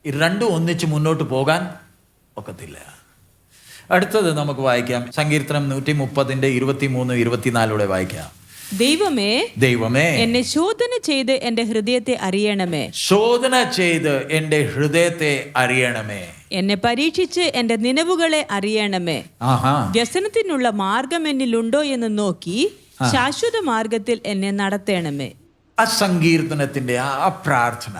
ഇത് രണ്ടും ഒന്നിച്ച് മുന്നോട്ട് പോകാൻ ഒക്കത്തില്ല. അടുത്തത് നമുക്ക് വായിക്കാം. സങ്കീർത്തനം 130 23 24 വായിക്കാം. ദൈവമേ, എന്നെ ശോധന ചെയ്ത് എൻ്റെ ഹൃദയത്തെ അറിയണമേ. എന്നെ പരീക്ഷിച്ച് എൻ്റെ നിലവുകളെ അറിയണമേ. വ്യസനത്തിനുള്ള മാർഗം എന്നിലുണ്ടോ എന്ന് നോക്കി ശാശ്വത മാർഗത്തിൽ എന്നെ നടത്തണമേ. ആ സങ്കീർത്തനത്തിൻ്റെ ആ പ്രാർത്ഥന,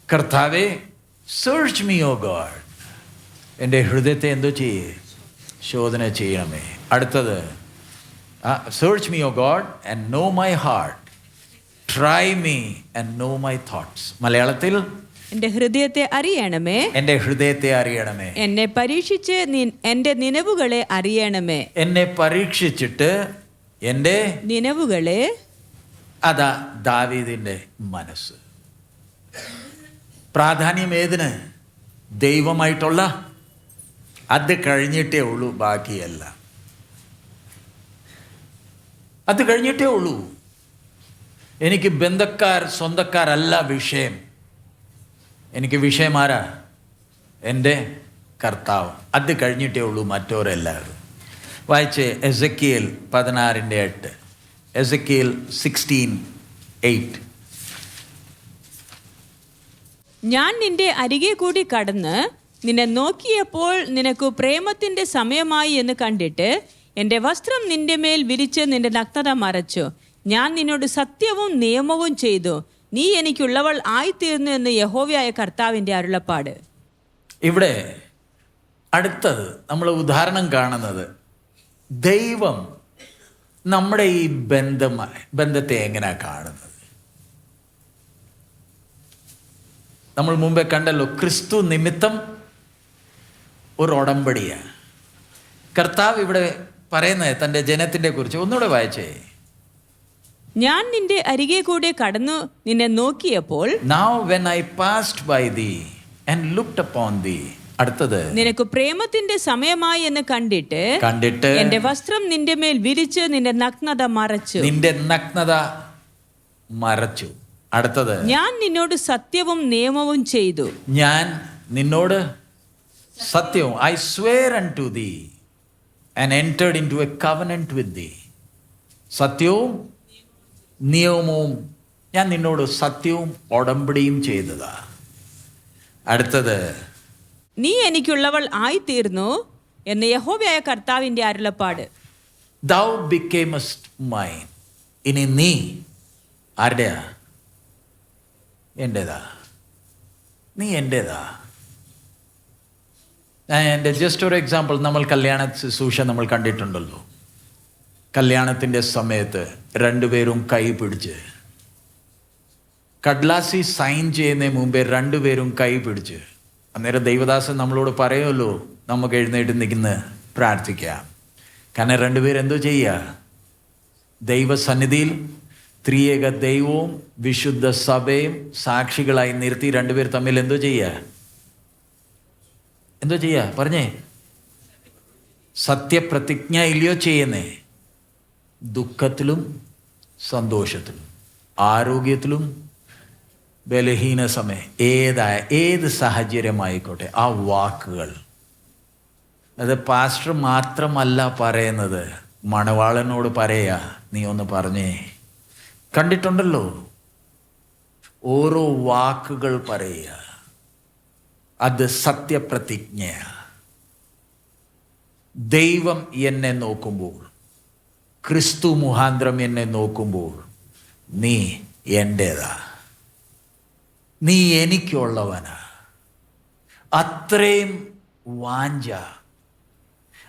കർത്താവേ സെർച്ച് മീ ഓ ഗോഡ്, എൻ്റെ ഹൃദയത്തെ എന്തോ ചെയ്യേ, ശോധന ചെയ്യണമേ. അടുത്തത് search me O God and know my heart, try me and know my thoughts. മലയാളത്തിൽ എന്റെ ഹൃദയത്തെ അറിയണമേ, എൻ്റെ ഹൃദയത്തെ അറിയണമേ, എന്നെ പരീക്ഷിച്ച് എന്റെ നിലവുകളെ അറിയണമേ. എന്നെ പരീക്ഷിച്ചിട്ട് എൻ്റെ നിലവുകളെ. അതാ ദാവീദിൻ്റെ മനസ്സ്. പ്രാധാന്യം ഏതിന്? ദൈവമായിട്ടുള്ള അത് കഴിഞ്ഞിട്ടേ ഉള്ളൂ, ബാക്കിയല്ല. അത് കഴിഞ്ഞിട്ടേ ഉള്ളൂ. എനിക്ക് ബന്ധക്കാർ സ്വന്തക്കാരല്ല വിഷയം. എനിക്ക് വിഷയം ആരാ? എൻ്റെ കർത്താവ്. അത് കഴിഞ്ഞിട്ടേ ഉള്ളൂ മറ്റോരെല്ലാവരും. വായിച്ച് എസെക്കിയേൽ 16:8. എസെക്കിയേൽ 16:8. ഞാൻ നിന്റെ അരികെ കൂടി കടന്ന് നിന്നെ നോക്കിയപ്പോൾ നിനക്ക് പ്രേമത്തിന്റെ സമയമായി എന്ന് കണ്ടിട്ട് എൻ്റെ വസ്ത്രം നിന്റെ മേൽ വിരിച്ച് നിന്റെ നഗ്നത മറച്ചു. ഞാൻ നിന്നോട് സത്യവും നിയമവും ചെയ്തു. നീ എനിക്കുള്ളവൾ ആയിത്തീർന്നു എന്ന് യഹോവയായ കർത്താവിൻ്റെ അരുളപ്പാട്. ഇവിടെ അടുത്തത് നമ്മൾ ഉദാഹരണം കാണുന്നത് ദൈവം നമ്മുടെ ഈ ബന്ധത്തെ എങ്ങനെയാണ് കാണുന്നത്? നമ്മൾ മുമ്പേ കണ്ടല്ലോ, ക്രിസ്തു നിമിത്തം ഒരു ഉടമ്പടിയാണ്. കർത്താവ് ഇവിടെ പറയുന്നത് തൻ്റെ ജനത്തിൻ്റെ കുറിച്ച്. ഒന്നുകൂടെ വായിച്ചേ. ഞാൻ നിന്റെ അരികെ കൂടെ കടന്നു നിന്നെ നോക്കിയപ്പോൾ Now when I passed by thee and looked upon thee. അടുത്തത് നിനക്ക് പ്രേമത്തിന്റെ സമയമായി എന്ന് കണ്ടിട്ട് എന്റെ വസ്ത്രം നിന്റെ മേൽ വിരിച്ച് നിന്റെ നഗ്നത മറച്ചു. നിന്റെ നഗ്നത മറച്ചു. അടുത്തത് ഞാൻ നിന്നോട് സത്യവും നിയമവും ചെയ്തു. ഞാൻ നിന്നോട് സത്യവും, I swear unto thee and entered into a covenant with thee. സത്യവും നിയമവും, ഞാൻ നിന്നോട് സത്യവും ഉടമ്പടിയും ചെയ്തതാ. അടുത്തത് നീ എനിക്കുള്ളവൾ ആയിത്തീർന്നു എന്ന് യഹോവയായ കർത്താവിൻ്റെ അരുളപ്പാട്. Thou becamest mine. ഇനി നീ ആരുടെയാ? എൻ്റെതാ. നീ എൻ്റെതാ. എൻ്റെ ജസ്റ്റ് ഒരു എക്സാമ്പിൾ, നമ്മൾ കല്യാണ ശുശ്രൂഷ നമ്മൾ കണ്ടിട്ടുണ്ടല്ലോ. കല്യാണത്തിൻ്റെ സമയത്ത് രണ്ടുപേരും കൈ പിടിച്ച്, കടലാസി സൈൻ ചെയ്യുന്നതിന് മുമ്പേ രണ്ടുപേരും കൈ പിടിച്ച്, അന്നേരം ദൈവദാസൻ നമ്മളോട് പറയുമല്ലോ, നമുക്ക് എഴുന്നേറ്റ് നിൽക്കുന്ന പ്രാർത്ഥിക്കാം. കാരണം രണ്ടുപേരെന്തോ ചെയ്യുക? ദൈവസന്നിധിയിൽ ത്രിയേക ദൈവവും വിശുദ്ധ സഭയും സാക്ഷികളായി നിർത്തി രണ്ടുപേർ തമ്മിൽ എന്തോ ചെയ്യുക? എന്തോ ചെയ്യുക? പറഞ്ഞേ. സത്യപ്രതിജ്ഞ ഇല്ലയോ ചെയ്യുന്നേ? ദുഃഖത്തിലും സന്തോഷത്തിലും, ആരോഗ്യത്തിലും ബലഹീന സമയം, ഏത് സാഹചര്യമായിക്കോട്ടെ, ആ വാക്കുകൾ അത് പാസ്റ്റർ മാത്രമല്ല പറയുന്നത്, മണവാളനോട് പറയാ, നീ ഒന്ന് പറഞ്ഞേ. കണ്ടിട്ടുണ്ടല്ലോ, ഓരോ വാക്കുകൾ പറയുക, അത് സത്യപ്രതിജ്ഞ. ദൈവം എന്നെ നോക്കുമ്പോൾ, ക്രിസ്തു മുഖാന്തരം എന്നെ നോക്കുമ്പോൾ, നീ എൻ്റേതാ, നീ എനിക്കുള്ളവനാ. അത്രയും വാഞ്ച,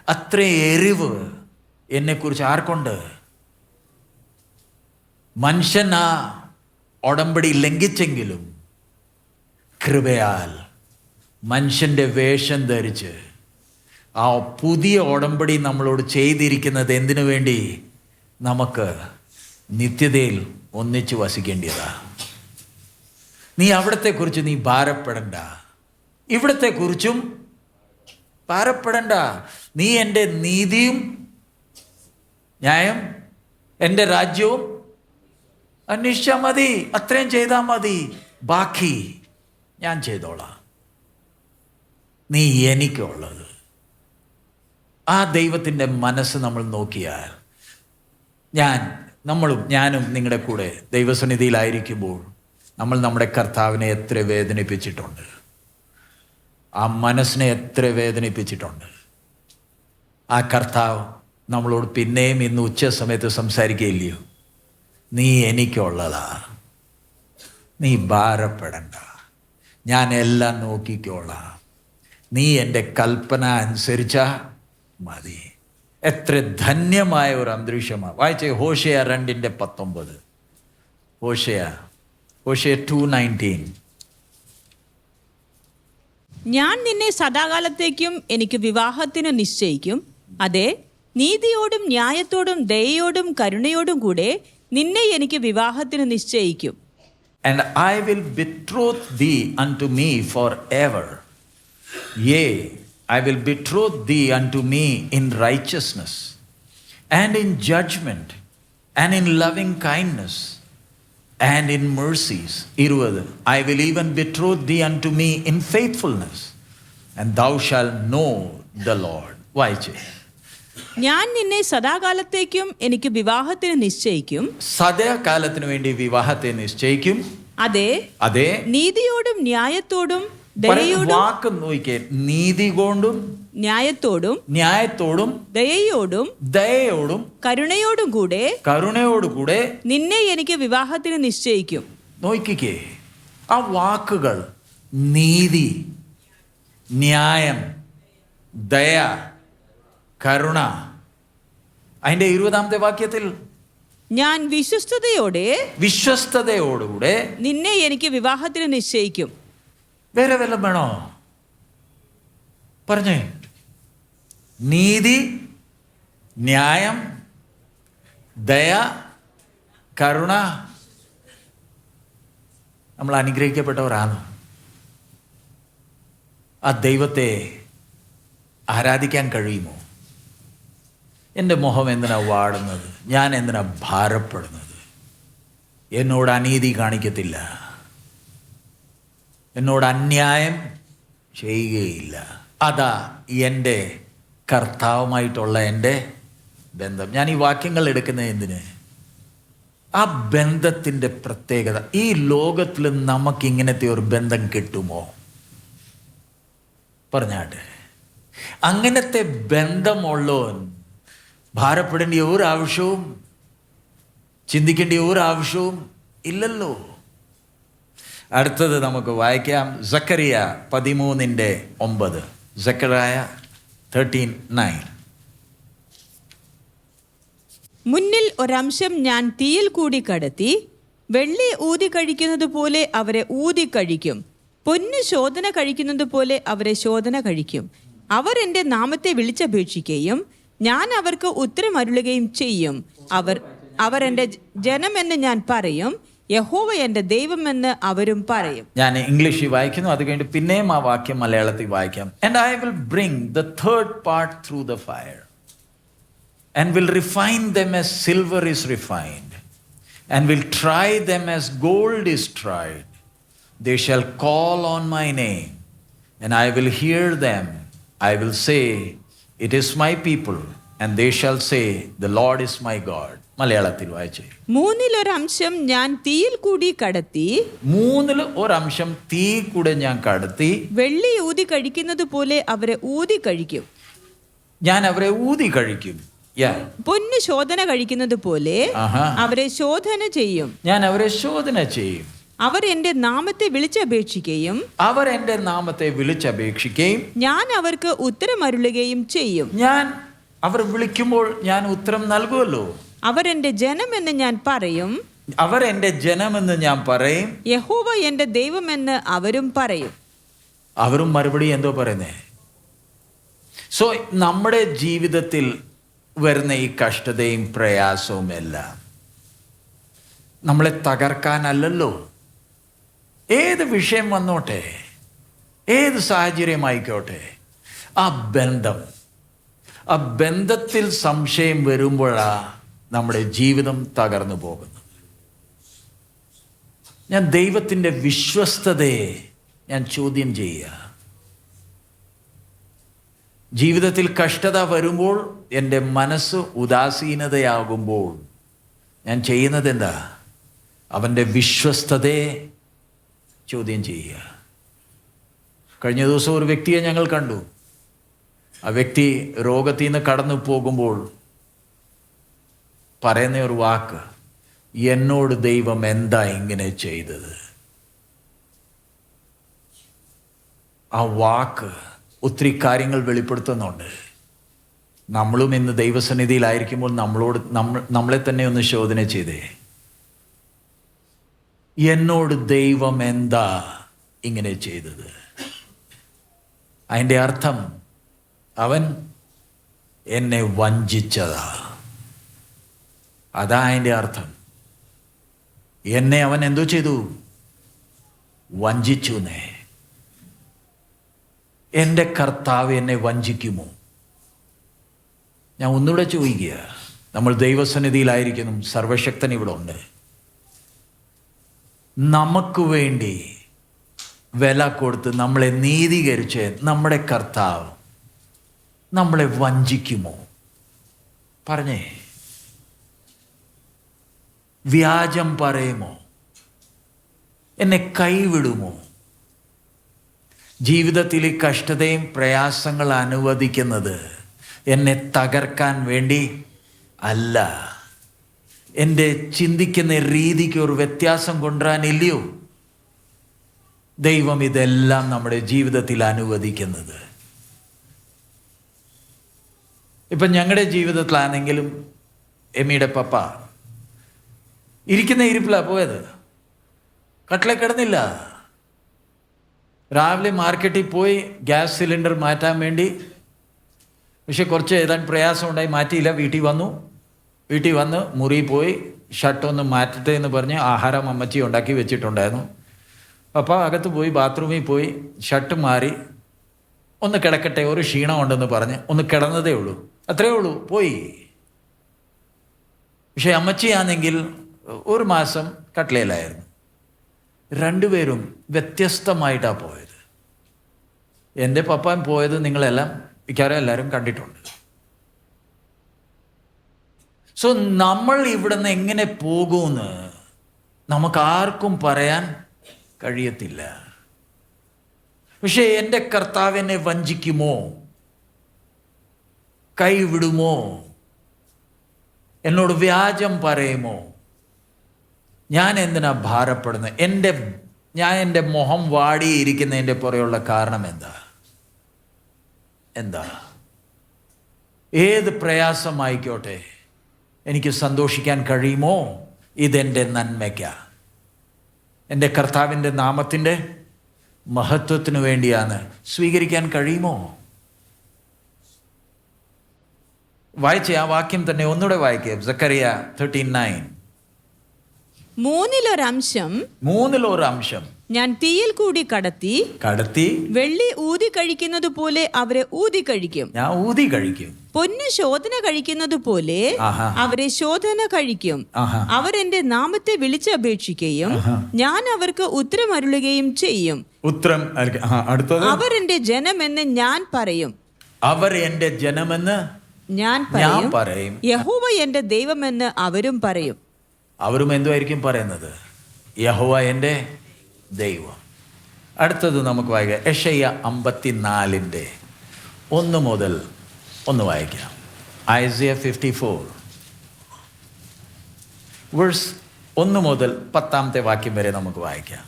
അത്രയും എരിവ് എന്നെക്കുറിച്ച് ആർക്കുണ്ട്? മനുഷ്യൻ ആ ഉടമ്പടി ലംഘിച്ചെങ്കിലും കൃപയാൽ മനുഷ്യൻ്റെ വേഷം ധരിച്ച് ആ പുതിയ ഉടമ്പടി നമ്മളോട് ചെയ്തിരിക്കുന്നത് എന്തിനു വേണ്ടി? നമുക്ക് നിത്യതയിൽ ഒന്നിച്ച് വസിക്കേണ്ടതാ. നീ അവിടത്തെക്കുറിച്ച് നീ ഭാരപ്പെടണ്ട, ഇവിടത്തെക്കുറിച്ചും ഭാരപ്പെടണ്ട. നീ എൻ്റെ നീതിയും ന്യായം, എൻ്റെ രാജ്യവും അന്വേഷിച്ചാൽ മതി. അത്രയും ചെയ്താൽ മതി, ബാക്കി ഞാൻ ചെയ്തോളാം. നീ എനിക്കുള്ളത്. ആ ദൈവത്തിൻ്റെ മനസ്സ് നമ്മൾ നോക്കിയാൽ, ഞാനും നിങ്ങളുടെ കൂടെ ദൈവസന്നിധിയിലായിരിക്കുമ്പോൾ നമ്മൾ നമ്മുടെ കർത്താവിനെ എത്ര വേദനിപ്പിച്ചിട്ടുണ്ട്, ആ മനസ്സിനെ എത്ര വേദനിപ്പിച്ചിട്ടുണ്ട്. ആ കർത്താവ് നമ്മളോട് പിന്നെയും ഇന്ന് ഉച്ച സമയത്ത് സംസാരിക്കുകയില്ലയോ? നീ എനിക്കുള്ളതാ, നീ ഭാരപ്പെടണ്ട, ഞാൻ എല്ലാം നോക്കിക്കോളാം, നീ എൻ്റെ കൽപ്പന അനുസരിച്ച മതി. എത്ര ധന്യമായ ഒരു അന്തരീക്ഷമാണ്. വായിച്ചേ ഹോശേയ 2:19. ഹോശേയ 2:19. ഞാൻ നിന്നെ സദാകാലത്തേക്കും എനിക്ക് വിവാഹത്തിന് നിശ്ചയിക്കും. അതെ, നീതിയോടും ന്യായത്തോടും ദയയോടും കരുണയോടും കൂടെ നിന്നെ എനിക്ക് വിവാഹത്തിന് നിശ്ചയിക്കും. And I will betroth thee unto me forever. Yea, I will betroth thee unto me in righteousness and in judgment and in loving kindness and in mercies. 20. I will even betroth thee unto me in faithfulness, and thou shalt know the Lord. വായിച്ചേ. ഞാൻ നിന്നെ സദാകാലത്തേക്കും എനിക്ക് വിവാഹത്തിന് നിശ്ചയിക്കും. സദാകാലത്തിനു വേണ്ടി വിവാഹത്തെ നിശ്ചയിക്കും. അതെ, അതെ, നീതിയോടും ന്യായത്തോടും ദയയോടും. വാക്ക് നോക്കിയേ, നീതി കൊണ്ടും ന്യായത്തോടും ദയയോടും കരുണയോടും കൂടെ നിന്നെ എനിക്ക് വിവാഹത്തിന് നിശ്ചയിക്കും. നോക്കിക്കേ, ആ വാക്കുകൾ നീതി, ന്യായം, ദയ, കരുണ. അതിന്റെ 20ാമത്തെ വാക്യത്തിൽ ഞാൻ വിശ്വസ്തതയോടുകൂടെ നിന്നെ എനിക്ക് വിവാഹത്തിന് നിശ്ചയിക്കും. വേറെ വല്ലതും വേണോ? പറഞ്ഞേ. നീതി, ന്യായം, ദയ, കരുണ. നമ്മൾ അനുഗ്രഹിക്കപ്പെട്ടവരാണ്. ആ ദൈവത്തെ ആരാധിക്കാൻ കഴിയുമോ? എൻ്റെ മുഖം എന്തിനാ വാടുന്നത്? ഞാൻ എന്തിനാ ഭാരപ്പെടുന്നത്? എന്നോട് അനീതി കാണിക്കത്തില്ല, എന്നോട് അന്യായം ചെയ്യുകയില്ല. അതാ എൻ്റെ കർത്താവുമായിട്ടുള്ള എൻ്റെ ബന്ധം. ഞാൻ ഈ വാക്യങ്ങൾ എടുക്കുന്നത് എന്തിന്? ആ ബന്ധത്തിൻ്റെ പ്രത്യേകത. ഈ ലോകത്തിൽ നമുക്കിങ്ങനത്തെ ഒരു ബന്ധം കിട്ടുമോ? പറഞ്ഞാട്ടെ. അങ്ങനത്തെ ബന്ധമുള്ളവൻ ഭാരപ്പെടേണ്ട ഒരു ആവശ്യവും ചിന്തിക്കേണ്ട ഒരു ആവശ്യവും ഇല്ലല്ലോ. അടുത്തത് നമുക്ക് വായിക്കാം. സക്കറിയ 13:9. സക്കറിയ 13:9. മുന്നിൽ ഒരംശം ഞാൻ തീയിൽ കൂടി കടത്തി, വെള്ളി ഊതി കഴിക്കുന്നത് പോലെ അവരെ ഊതി കഴിക്കും, പൊന്നു ശോധന കഴിക്കുന്നത് പോലെ അവരെ ശോധന കഴിക്കും. അവർ എൻ്റെ നാമത്തെ വിളിച്ചപേക്ഷിക്കുകയും ഞാൻ അവർക്ക് ഉത്തരം അരുളുകയും ചെയ്യും. അവർ എൻ്റെ ജനമെന്ന് ഞാൻ പറയും, യഹോവ എൻ്റെ ദൈവമെന്ന് അവരും പറയും. ഞാൻ ഇംഗ്ലീഷിൽ വായിക്കുന്നു, അത് കഴിഞ്ഞിട്ട് പിന്നെയും ആ വാക്യം മലയാളത്തിൽ വായിക്കാം. And I will bring the third part through the fire and will refine them as silver is refined and will try them as gold is tried. They shall call on my name and I will hear them. I will say, it is my people, and they shall say, the Lord is my God. മലയാളത്തിൽ വായിച്ചേ. മൂന്നിലൊരംശം ഞാൻ തീയിൽ കൂടി കടത്തി, തീ കൂടെ ഞാൻ കടത്തി, വെള്ളി ഊതി കഴിക്കുന്നത് പോലെ അവരെ ഊതി കഴിക്കും. ഞാൻ അവരെ ഊതി കഴിക്കും. പൊന്നു ശോധന കഴിക്കുന്നത് പോലെ അവരെ ശോധന ചെയ്യും. ഞാൻ അവരെ ശോധന ചെയ്യും. അവർ എൻ്റെ നാമത്തെ വിളിച്ചപേക്ഷിക്കുകയും ഞാൻ അവർക്ക് ഉത്തരം അരുളുകയും ചെയ്യും. ഞാൻ അവർ വിളിക്കുമ്പോൾ ഞാൻ ഉത്തരം നൽകുമല്ലോ. അവർ എൻ്റെ ജനമെന്ന് ഞാൻ പറയും, യഹോവ എൻ്റെ ദൈവമെന്ന് അവരും പറയും. അവരും മറുപടി എന്തോ പറയുന്നേ? സോ നമ്മുടെ ജീവിതത്തിൽ വരുന്ന ഈ കഷ്ടതയും പ്രയാസവും എല്ലാം നമ്മളെ തകർക്കാനല്ലല്ലോ. ഏത് വിഷയം വന്നോട്ടെ, ഏത് സാഹചര്യമായിക്കോട്ടെ, ആ ബന്ധത്തിൽ സംശയം വരുമ്പോഴാണ് നമ്മുടെ ജീവിതം തകർന്നു പോകുന്നത്. ഞാൻ ദൈവത്തിൻ്റെ വിശ്വസ്തതയെ ഞാൻ ചോദ്യം ചെയ്യുക. ജീവിതത്തിൽ കഷ്ടത വരുമ്പോൾ, എൻ്റെ മനസ്സ് ഉദാസീനതയാകുമ്പോൾ ഞാൻ ചെയ്യുന്നത് എന്താ? അവൻ്റെ വിശ്വസ്തതയെ ചോദ്യം ചെയ്യുക. കഴിഞ്ഞ ദിവസം ഒരു വ്യക്തിയെ ഞങ്ങൾ കണ്ടു. ആ വ്യക്തി രോഗത്തിൽ നിന്ന് കടന്നു പോകുമ്പോൾ പറയുന്ന ഒരു വാക്ക്, എന്നോട് ദൈവം എന്താ ഇങ്ങനെ ചെയ്തത്? ആ വാക്ക് ഒത്തിരി കാര്യങ്ങൾ വെളിപ്പെടുത്തുന്നുണ്ട്. നമ്മളും ഇന്ന് ദൈവസന്നിധിയിലായിരിക്കുമ്പോൾ നമ്മളെ തന്നെ ഒന്ന് ശോധന ചെയ്തേ. എന്നോട് ദൈവം എന്താ ഇങ്ങനെ ചെയ്തത്? അതിൻ്റെ അർത്ഥം അവൻ എന്നെ വഞ്ചിച്ചതാ. അതാ അതിൻ്റെ അർത്ഥം. എന്നെ അവൻ എന്തോ ചെയ്തു? വഞ്ചിച്ചു. എൻ്റെ കർത്താവ് എന്നെ വഞ്ചിക്കുമോ? ഞാൻ ഒന്നുകൂടെ ചോദിക്കുക. നമ്മൾ ദൈവസന്നിധിയിലായിരിക്കുന്നു, സർവശക്തൻ ഇവിടെ ഉണ്ട്. നമുക്ക് വേണ്ടി വില കൊടുത്ത് നമ്മളെ നീതീകരിച്ച് നമ്മുടെ കർത്താവ് നമ്മളെ വഞ്ചിക്കുമോ? പറഞ്ഞേ. വ്യാജം പറയുമോ? എന്നെ കൈവിടുമോ? ജീവിതത്തിൽ കഷ്ടതയും പ്രയാസങ്ങൾ അനുവദിക്കുന്നത് എന്നെ തകർക്കാൻ വേണ്ടി അല്ല, എൻ്റെ ചിന്തിക്കുന്ന രീതിക്ക് ഒരു വ്യത്യാസം കൊണ്ടുവരാനില്ലയോ ദൈവം ഇതെല്ലാം നമ്മുടെ ജീവിതത്തിൽ അനുവദിക്കുന്നത്? ഇപ്പം ഞങ്ങളുടെ ജീവിതത്തിലാണെങ്കിലും എമ്മിയുടെ പപ്പ ഇരിക്കുന്ന ഇരിപ്പിലാണ് പോയത്. കട്ടിലെ കിടന്നില്ല. രാവിലെ മാർക്കറ്റിൽ പോയി ഗ്യാസ് സിലിണ്ടർ മാറ്റാൻ വേണ്ടി, പക്ഷെ കുറച്ച് ഏതാണ്ട് പ്രയാസം ഉണ്ടായി, മാറ്റിയില്ല. വീട്ടിൽ വന്ന് മുറിയിൽ പോയി ഷർട്ടൊന്ന് മാറ്റട്ടെ എന്ന് പറഞ്ഞ് ആഹാരം അമ്മച്ചി ഉണ്ടാക്കി വെച്ചിട്ടുണ്ടായിരുന്നു. പപ്പ അകത്ത് പോയി ബാത്റൂമിൽ പോയി ഷർട്ട് മാറി ഒന്ന് കിടക്കട്ടെ, ഒരു ക്ഷീണം ഉണ്ടെന്ന് പറഞ്ഞ് ഒന്ന് കിടന്നതേ ഉള്ളൂ. അത്രയേ ഉള്ളൂ, പോയി. പക്ഷെ അമ്മച്ചിയാണെങ്കിൽ ഒരു മാസം കട്ട്ലയിലായിരുന്നു. രണ്ടുപേരും വ്യത്യസ്തമായിട്ടാണ് പോയത്. എൻ്റെ പപ്പാൻ പോയത് നിങ്ങളെല്ലാം മിക്കവാറും എല്ലാവരും കണ്ടിട്ടുണ്ട്. സോ നമ്മൾ ഇവിടുന്ന് എങ്ങനെ പോകുമെന്ന് നമുക്ക് ആർക്കും പറയാൻ കഴിയത്തില്ല. പക്ഷെ എൻ്റെ കർത്താവ് എന്നെ വഞ്ചിക്കുമോ? കൈവിടുമോ? എന്നോട് വ്യാജം പറയുമോ? ഞാൻ എന്തിനാ ഭാരപ്പെടുന്നത്? ഞാൻ എൻ്റെ മുഖം വാടിയിരിക്കുന്നതിൻ്റെ പുറയുള്ള കാരണം എന്താ? ഏത് പ്രയാസമായിക്കോട്ടെ എനിക്ക് സന്തോഷിക്കാൻ കഴിയുമോ? ഇതെൻ്റെ നന്മയ്ക്കാ, എൻ്റെ കർത്താവിൻ്റെ നാമത്തിൻ്റെ മഹത്വത്തിനു വേണ്ടിയാണ്. സ്വീകരിക്കാൻ കഴിയുമോ? വായിച്ച ആ വാക്യം തന്നെ ഒന്നുകൂടെ വായിക്കുക. സക്കറിയ 13:9. മൂന്നിലൊരംശം ഞാൻ തീയിൽ കൂടി കടത്തി വെള്ളി ഊതി കഴിക്കുന്നത് പോലെ അവരെ ഊതി കഴിക്കും. ഞാൻ ഊതി കഴിക്കും. പൊന്ന് ശോധന കഴിക്കുന്നത് പോലെ അവരെ ശോധന കഴിക്കും. അവരെന്റെ നാമത്തെ വിളിച്ചപേക്ഷിക്കുകയും ഞാൻ അവർക്ക് ഉത്തരമരുളുകയും ചെയ്യും. അവർ എന്റെ ജനമെന്ന് ഞാൻ പറയും. അവർ എന്റെ ജനമെന്ന് ഞാൻ പറയും. യഹോവ എന്റെ ദൈവമെന്ന് അവരും പറയും. അവരും എന്തുമായിരിക്കും പറയുന്നത്? യഹോവ എൻ്റെ ദൈവം. അടുത്തത് നമുക്ക് വായിക്കാം. യെശയ്യാ 54:1 മുതൽ 1 വായിക്കാം. ഐസയ 54 വേഴ്സ് 1 മുതൽ 10 വാക്യം വരെ നമുക്ക് വായിക്കാം.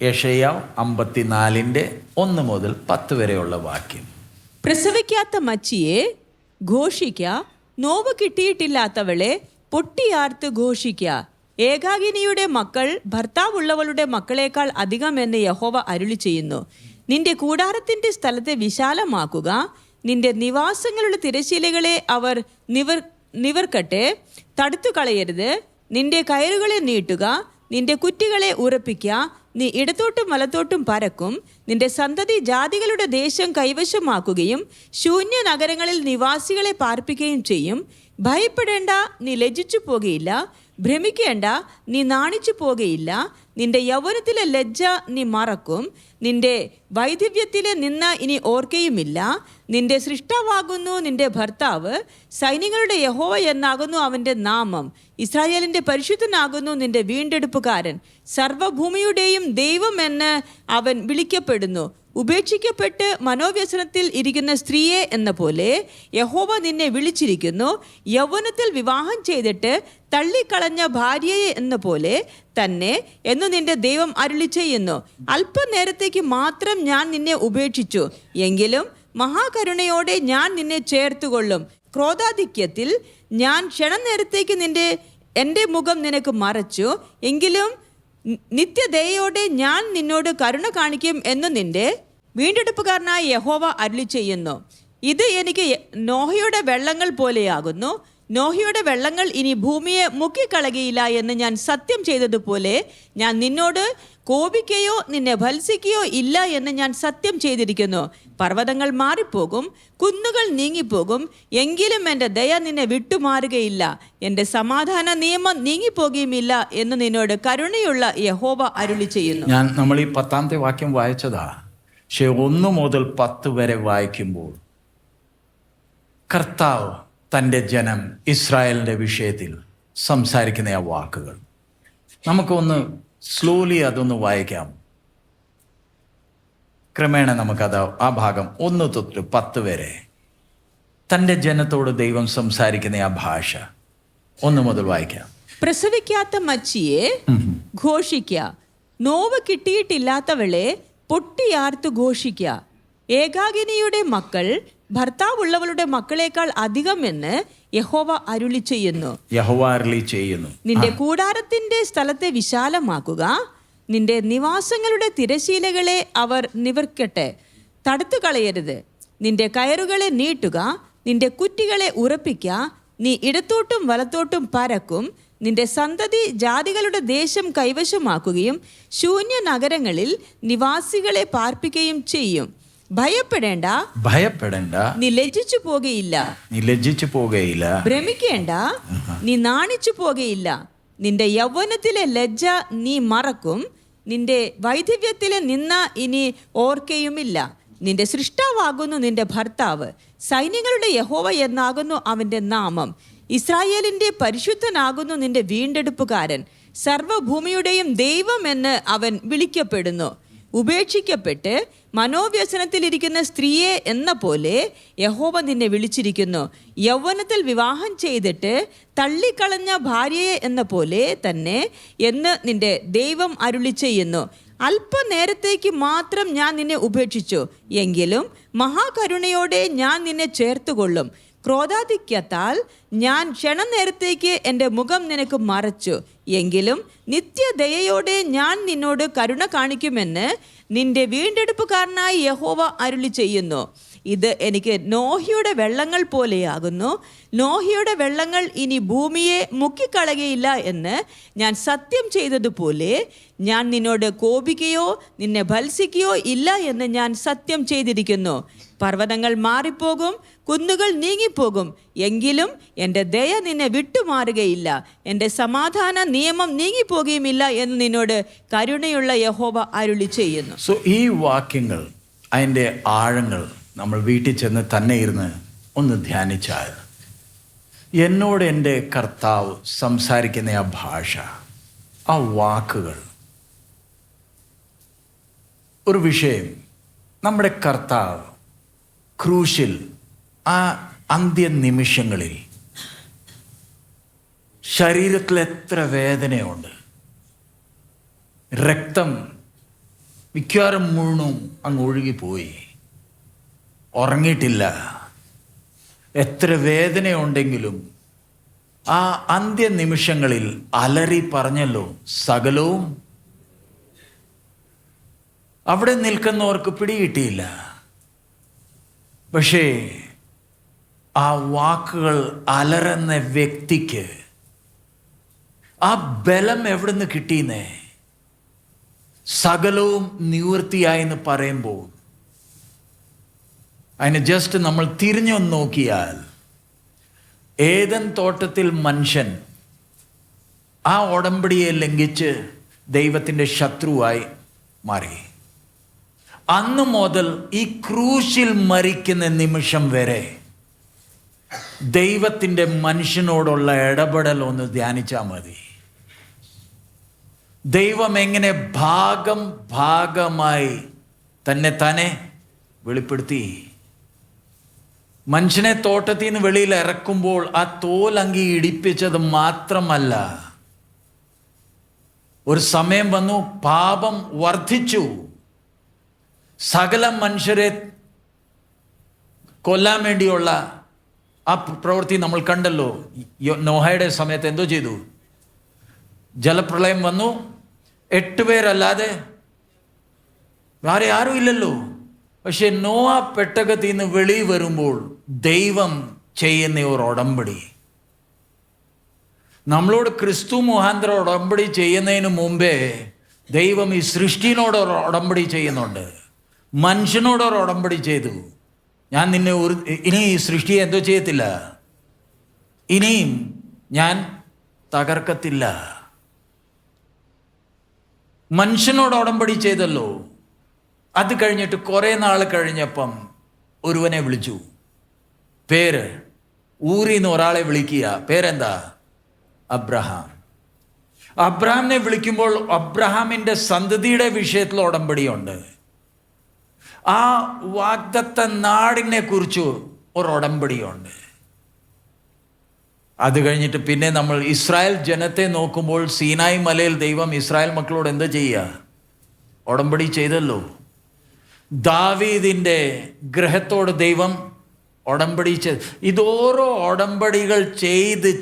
യെശയ്യാ 54:1 മുതൽ 10 വരെയുള്ള വാക്യം. പ്രസവിക്കാത്ത മച്ചിയെ ഘോഷിക്ക, നോവ് കിട്ടിയിട്ടില്ലാത്തവളെ പൊട്ടിയാർത്ത് ഘോഷിക്ക. ഏകാകിനിയുടെ മക്കൾ ഭർത്താവുള്ളവളുടെ മക്കളേക്കാൾ അധികം എന്ന് യഹോവ അരുളി ചെയ്യുന്നു. നിന്റെ കൂടാരത്തിന്റെ സ്ഥലത്തെ വിശാലമാക്കുക, നിന്റെ നിവാസങ്ങളുടെ തിരശ്ശീലകളെ അവർ നിവർക്കട്ടെ, തടുത്തു കളയരുത്. നിന്റെ കയറുകളെ നീട്ടുക, നിന്റെ കുറ്റികളെ ഉറപ്പിക്കുക. നീ ഇടത്തോട്ടും വലത്തോട്ടും പരക്കും. നിന്റെ സന്തതി ജാതികളുടെ ദേശം കൈവശമാക്കുകയും ശൂന്യ നഗരങ്ങളിൽ നിവാസികളെ പാർപ്പിക്കുകയും ചെയ്യും. ഭയപ്പെടേണ്ട, നീ ലജ്ജിച്ചു പോകുകയില്ല. ഭ്രമിക്കേണ്ട, നീ നാണിച്ചു പോകുകയില്ല. നിന്റെ യൗവനത്തിലെ ലജ്ജ നീ മറക്കും, നിന്റെ വൈധവ്യത്തിലെ നിന്ന ഇനി ഓർക്കയുമില്ല. നിന്റെ സൃഷ്ടാവാകുന്നു നിന്റെ ഭർത്താവ്, സൈന്യങ്ങളുടെ യഹോവ എന്നാകുന്നു അവൻ്റെ നാമം. ഇസ്രായേലിൻ്റെ പരിശുദ്ധനാകുന്നു നിന്റെ വീണ്ടെടുപ്പുകാരൻ. സർവ്വഭൂമിയുടെയും ദൈവം എന്ന് അവൻ വിളിക്കപ്പെടുന്നു. ഉപേക്ഷിക്കപ്പെട്ട് മനോവ്യസനത്തിൽ ഇരിക്കുന്ന സ്ത്രീയെ എന്ന പോലെ യഹോവ നിന്നെ വിളിച്ചിരിക്കുന്നു. യൗവനത്തിൽ വിവാഹം ചെയ്തിട്ട് തള്ളിക്കളഞ്ഞ ഭാര്യയെ എന്ന പോലെ തന്നെ എന്ന് നിന്റെ ദൈവം അരുളി ചെയ്യുന്നു. അല്പനേരത്തേക്ക് മാത്രം ഞാൻ നിന്നെ ഉപേക്ഷിച്ചു, എങ്കിലും മഹാകരുണയോടെ ഞാൻ നിന്നെ ചേർത്തുകൊള്ളും. ക്രോധാധിക്യത്തിൽ ഞാൻ ക്ഷണനേരത്തേക്ക് എൻ്റെ മുഖം നിനക്ക് മറച്ചു, എങ്കിലും നിത്യദയോടെ ഞാൻ നിന്നോട് കരുണ കാണിക്കും എന്ന് നിന്റെ വീണ്ടെടുപ്പുകാരനായ യഹോവ അരുളി ചെയ്യുന്നു. ഇത് എനിക്ക് നോഹയുടെ വെള്ളങ്ങൾ പോലെയാകുന്നു. നോഹയുടെ വെള്ളങ്ങൾ ഇനി ഭൂമിയെ മുക്കിക്കളകയില്ല എന്ന് ഞാൻ സത്യം ചെയ്തതുപോലെ ഞാൻ നിന്നോട് കോപിക്കുകയോ നിന്നെ ഭത്സിക്കുകയോ ഇല്ല എന്ന് ഞാൻ സത്യം ചെയ്തിരിക്കുന്നു. പർവ്വതങ്ങൾ മാറിപ്പോകും, കുന്നുകൾ നീങ്ങിപ്പോകും, എങ്കിലും എൻ്റെ ദയ നിന്നെ വിട്ടുമാറുകയില്ല, എൻ്റെ സമാധാന നിയമം നീങ്ങിപ്പോകുകയുമില്ല എന്ന് നിന്നോട് കരുണയുള്ള യഹോവ അരുളി ചെയ്യുന്നു. നമ്മൾ ഈ 10-ാമത്തെ വാക്യം വായിച്ചതാ. പക്ഷെ 1 മുതൽ 10 വരെ വായിക്കുമ്പോൾ കർത്താവ് തൻ്റെ ജനം ഇസ്രായേലിൻ്റെ വിഷയത്തിൽ സംസാരിക്കുന്ന ആ വാക്കുകൾ നമുക്കൊന്ന് സ്ലോലി അതൊന്ന് വായിക്കാം. ക്രമേണ നമുക്കത് ആ ഭാഗം 1 തൊട്ട് 10 വരെ തൻ്റെ ജനത്തോട് ദൈവം സംസാരിക്കുന്ന ആ ഭാഷ 1 മുതൽ വായിക്കാം. പ്രസവിക്കാത്ത മച്ചിയെ ഘോഷിക്ക, നോവ് കിട്ടിയിട്ടില്ലാത്തവളെ പൊട്ടിയാർത്തു ഘോഷിക്ക. ഏകാകിനിയുടെ മക്കൾ ഭർത്താവുള്ളവളുടെ മക്കളേക്കാൾ അധികം എന്ന് യഹോവ അരുളി ചെയ്യുന്നു. നിന്റെ കൂടാരത്തിന്റെ സ്ഥലത്തെ വിശാലമാക്കുക, നിന്റെ നിവാസങ്ങളുടെ തിരശീലകളെ അവർ നിവർക്കട്ടെ, തടുത്തു കളയരുത്. നിന്റെ കയറുകളെ നീട്ടുക, നിന്റെ കുറ്റികളെ ഉറപ്പിക്ക. നീ ഇടത്തോട്ടും വലത്തോട്ടും പരക്കും. നിന്റെ സന്തതി ജാതികളുടെ ദേശം കൈവശമാക്കുകയും ശൂന്യ നഗരങ്ങളിൽ നിവാസികളെ പാർപ്പിക്കുകയും ചെയ്യും. ഭയപ്പെടേണ്ട, നീ ലജ്ജിച്ചു പോകുകയില്ല. ഭ്രമിക്കേണ്ട, നീ നാണിച്ചു പോകുകയില്ല. നിന്റെ യൗവനത്തിലെ ലജ്ജ നീ മറക്കും, നിന്റെ വൈധവ്യത്തിലെ നിന്ന ഇനി ഓർക്കയുമില്ല. നിന്റെ സൃഷ്ടാവാകുന്നു നിന്റെ ഭർത്താവ്, സൈന്യങ്ങളുടെ യഹോവ എന്നാകുന്നു അവൻ്റെ നാമം. ഇസ്രായേലിൻ്റെ പരിശുദ്ധനാകുന്നു നിന്റെ വീണ്ടെടുപ്പുകാരൻ. സർവ്വഭൂമിയുടെയും ദൈവം എന്ന് അവൻ വിളിക്കപ്പെടുന്നു. ഉപേക്ഷിക്കപ്പെട്ട് മനോവ്യസനത്തിലിരിക്കുന്ന സ്ത്രീയെ എന്ന പോലെ യഹോവ നിന്നെ വിളിച്ചിരിക്കുന്നു. യൗവനത്തിൽ വിവാഹം ചെയ്തിട്ട് തള്ളിക്കളഞ്ഞ ഭാര്യയെ എന്ന പോലെ തന്നെ എന്ന് നിന്റെ ദൈവം അരുളി ചെയ്യുന്നു. അല്പനേരത്തേക്ക് മാത്രം ഞാൻ നിന്നെ ഉപേക്ഷിച്ചു, എങ്കിലും മഹാകരുണയോടെ ഞാൻ നിന്നെ ചേർത്തുകൊള്ളും. ക്രോധാധിക്യത്താൽ ഞാൻ ക്ഷണനേരത്തേക്ക് എൻ്റെ മുഖം നിനക്ക് മറച്ചു, എങ്കിലും നിത്യദയയോടെ ഞാൻ നിന്നോട് കരുണ കാണിക്കുമെന്ന് നിന്റെ വീണ്ടെടുപ്പുകാരനായി യഹോവ അരുളി ചെയ്യുന്നു. ഇത് എനിക്ക് നോഹയുടെ വെള്ളങ്ങൾ പോലെയാകുന്നു. നോഹയുടെ വെള്ളങ്ങൾ ഇനി ഭൂമിയെ മുക്കിക്കളകയില്ല എന്ന് ഞാൻ സത്യം ചെയ്തതുപോലെ ഞാൻ നിന്നോട് കോപിക്കുകയോ നിന്നെ ഭത്സിക്കുകയോ ഇല്ല എന്ന് ഞാൻ സത്യം ചെയ്തിരിക്കുന്നു. പർവ്വതങ്ങൾ മാറിപ്പോകും, കുന്നുകൾ നീങ്ങിപ്പോകും, എങ്കിലും എൻ്റെ ദയ നിന്നെ വിട്ടുമാറുകയില്ല, എൻ്റെ സമാധാന നിയമം നീങ്ങിപ്പോകുകയുമില്ല എന്ന് നിന്നോട് കരുണയുള്ള യഹോവ അരുളി ചെയ്യുന്നു. സോ ഈ വാക്യങ്ങൾ, അതിൻ്റെ ആഴങ്ങൾ നമ്മൾ വീട്ടിൽ ചെന്ന് തന്നെ ഇരുന്ന് ഒന്ന് ധ്യാനിച്ചാൽ, എന്നോട് എൻ്റെ കർത്താവ് സംസാരിക്കുന്ന ആ ഭാഷ, ആ വാക്കുകൾ, ഒരു വിഷയം, നമ്മുടെ കർത്താവ് ക്രൂശിൽ ആ അന്ത്യനിമിഷങ്ങളിൽ ശരീരത്തിൽ എത്ര വേദനയുണ്ട്, രക്തം മിക്കവാറും മുഴുവനും അങ്ങ് ഒഴുകിപ്പോയി, ഉറങ്ങിയിട്ടില്ല. എത്ര വേദനയുണ്ടെങ്കിലും ആ അന്ത്യനിമിഷങ്ങളിൽ അലറി പറഞ്ഞല്ലോ, സകലവും. അവിടെ നിൽക്കുന്നവർക്ക് പിടികിട്ടിയില്ല. പക്ഷേ ആ വാക്കുകൾ അലറുന്ന വ്യക്തിക്ക് ആ ബലം എവിടുന്ന് കിട്ടിയെന്നേ? സകലവും നിവൃത്തിയായെന്ന് പറയുമ്പോൾ അതിന് ജസ്റ്റ് നമ്മൾ തിരിഞ്ഞൊന്ന് നോക്കിയാൽ, ഏദൻ തോട്ടത്തിൽ മനുഷ്യൻ ആ ഉടമ്പടിയെ ലംഘിച്ച് ദൈവത്തിൻ്റെ ശത്രുവായി മാറി. അന്ന് മുതൽ ഈ ക്രൂശിൽ മരിക്കുന്ന നിമിഷം വരെ ദൈവത്തിൻ്റെ മനുഷ്യനോടുള്ള ഇടപെടൽ ഒന്ന് ധ്യാനിച്ചാൽ മതി. ദൈവം എങ്ങനെ ഭാഗമായി തന്നെ വെളിപ്പെടുത്തി. മനുഷ്യനെ തോട്ടത്തിൽ നിന്ന് വെളിയിൽ ഇറക്കുമ്പോൾ ആ തോലങ്കി ഇടിപ്പിച്ചത് മാത്രമല്ല, ഒരു സമയം വന്നു, പാപം വർദ്ധിച്ചു. സകല മനുഷ്യരെ കൊല്ലാൻ വേണ്ടിയുള്ള ആ പ്രവൃത്തി നമ്മൾ കണ്ടല്ലോ. നോഹയുടെ സമയത്ത് എന്തോ ചെയ്തു? ജലപ്രളയം വന്നു. 8 പേരല്ലാതെ വേറെ ആരും ഇല്ലല്ലോ. പക്ഷെ നോഹ പെട്ടകത്തിൽ നിന്ന് വെളിയിൽ വരുമ്പോൾ ദൈവം ചെയ്യുന്ന ഒരു ഉടമ്പടി, നമ്മളോട് ക്രിസ്തു മുഖാന്തരം ഉടമ്പടി ചെയ്യുന്നതിന് മുമ്പേ ദൈവം ഈ സൃഷ്ടിനോട് ഒരു ഉടമ്പടി ചെയ്യുന്നുണ്ട്. മനുഷ്യനോടൊരു ഉടമ്പടി ചെയ്തു. ഞാൻ നിന്നെ ഇനി ഈ സൃഷ്ടിയെ എന്തോ ചെയ്യത്തില്ല, ഇനിയും ഞാൻ തകർക്കത്തില്ല. മനുഷ്യനോട് ഉടമ്പടി ചെയ്തല്ലോ. അത് കഴിഞ്ഞിട്ട് കുറേ നാൾ കഴിഞ്ഞപ്പം ഒരുവനെ വിളിച്ചു. പേര് ഊരിന്ന് ഒരാളെ വിളിക്കുക. പേരെന്താ? അബ്രഹാം. അബ്രഹാമിനെ വിളിക്കുമ്പോൾ അബ്രഹാമിൻ്റെ സന്തതിയുടെ വിഷയത്തിൽ ഉടമ്പടിയുണ്ട്. ആ വാഗ്ദത്ത നാടിനെ കുറിച്ച് ഒരു ഉടമ്പടിയുണ്ട്. അത് കഴിഞ്ഞിട്ട് പിന്നെ നമ്മൾ ഇസ്രായേൽ ജനത്തെ നോക്കുമ്പോൾ സീനായി മലയിൽ ദൈവം ഇസ്രായേൽ മക്കളോട് എന്താ ചെയ്യുക? ഉടമ്പടി ചെയ്തല്ലോ. ദാവീദിൻ്റെ ഗൃഹത്തോട് ദൈവം ഉടമ്പടി ചെയ്ത്. ഇതോരോ ഉടമ്പടികൾ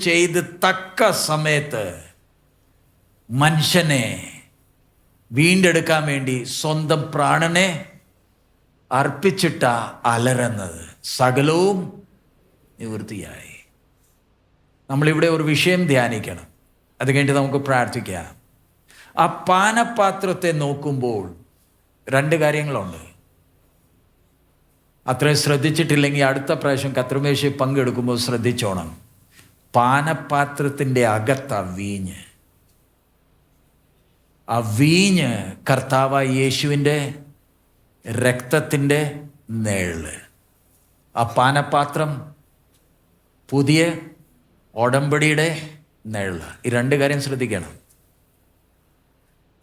ചെയ്ത് തക്ക സമയത്ത് മനുഷ്യനെ വീണ്ടെടുക്കാൻ വേണ്ടി സ്വന്തം പ്രാണനെ അർപ്പിച്ചിട്ട അലറുന്നത്. സകലവും നിവൃത്തിയായി. നമ്മളിവിടെ ഒരു വിഷയം ധ്യാനിക്കണം. അത് കഴിഞ്ഞിട്ട് നമുക്ക് പ്രാർത്ഥിക്കാം. ആ പാനപാത്രത്തെ നോക്കുമ്പോൾ 2 കാര്യങ്ങളുണ്ട്. അത്രയും ശ്രദ്ധിച്ചിട്ടില്ലെങ്കിൽ അടുത്ത പ്രാവശ്യം കർത്തൃമേശയിൽ പങ്കെടുക്കുമ്പോൾ ശ്രദ്ധിച്ചോണം. പാനപാത്രത്തിൻ്റെ അകത്ത വീഞ്ഞ്, ആ വീഞ്ഞ് കർത്താവായ യേശുവിൻ്റെ രക്തത്തിൻ്റെ നേള്. ആ പാനപാത്രം പുതിയ ഉടമ്പടിയുടെ നേള്. ഈ 2 കാര്യം ശ്രദ്ധിക്കണം.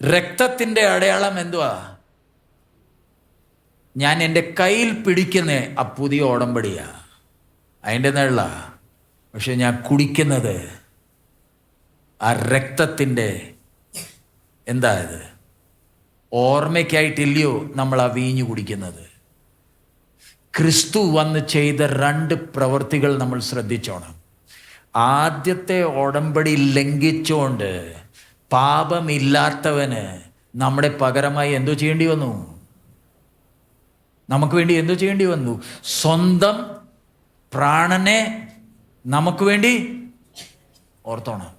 രക്തത്തിൻ്റെ അടയാളം എന്തുവാ? ഞാൻ എൻ്റെ കയ്യിൽ പിടിക്കുന്ന ആ പുതിയ ഉടമ്പടിയാ, അതിൻ്റെ നേള. പക്ഷെ ഞാൻ കുടിക്കുന്നത് ആ രക്തത്തിൻ്റെ എന്താ ഇത്? ഓർമ്മയ്ക്കായിട്ടില്ലയോ നമ്മൾ ആ വീഞ്ഞു കുടിക്കുന്നത്? ക്രിസ്തു വന്ന് ചെയ്ത 2 പ്രവൃത്തികൾ നമ്മൾ ശ്രദ്ധിച്ചോണം. ആദ്യത്തെ ഉടമ്പടി ലംഘിച്ചുകൊണ്ട് പാപമില്ലാത്തവന് നമ്മുടെ പകരമായി എന്തോ ചെയ്യേണ്ടി വന്നു? നമുക്ക് വേണ്ടി എന്തോ ചെയ്യേണ്ടി വന്നു? സ്വന്തം പ്രാണനെ നമുക്ക് വേണ്ടി. ഓർത്തോണം,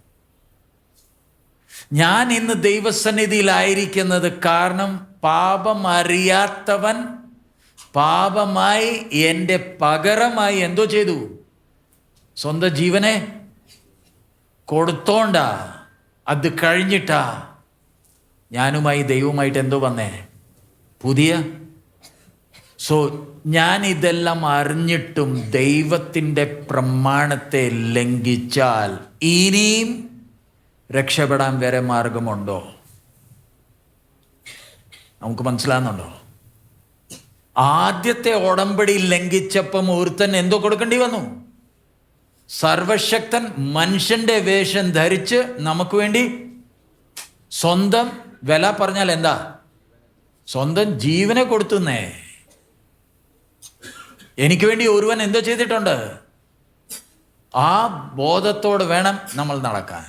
ഞാൻ ഇന്ന് ദൈവസന്നിധിയിലായിരിക്കുന്നത് കാരണം പാപം അറിയാത്തവൻ പാപമായി എൻ്റെ പകരമായി എന്തോ ചെയ്തു? സ്വന്തം ജീവനെ കൊടുത്തോണ്ടാ. അത് കഴിഞ്ഞിട്ടാ ഞാനുമായി ദൈവമായിട്ട് എന്തോ വന്നേ? പുതിയ. സോ ഞാൻ ഇതെല്ലാം അറിഞ്ഞിട്ടും ദൈവത്തിൻ്റെ പ്രമാണത്തെ ലംഘിച്ചാൽ ഇനിയും രക്ഷപ്പെടാൻ വേറെ മാർഗമുണ്ടോ? നമുക്ക് മനസ്സിലാകുന്നുണ്ടോ? ആദ്യത്തെ ഉടമ്പടി ലംഘിച്ചപ്പം ഒരുത്തൻ എന്തോ കൊടുക്കേണ്ടി വന്നു? സർവശക്തൻ മനുഷ്യന്റെ വേഷം ധരിച്ച് നമുക്ക് വേണ്ടി സ്വന്തം വില പറഞ്ഞാൽ എന്താ? സ്വന്തം ജീവനെ കൊടുത്തുന്നേ. എനിക്ക് വേണ്ടി ഒരുവൻ എന്തോ ചെയ്തിട്ടുണ്ട്? ആ ബോധത്തോട് വേണം നമ്മൾ നടക്കാൻ.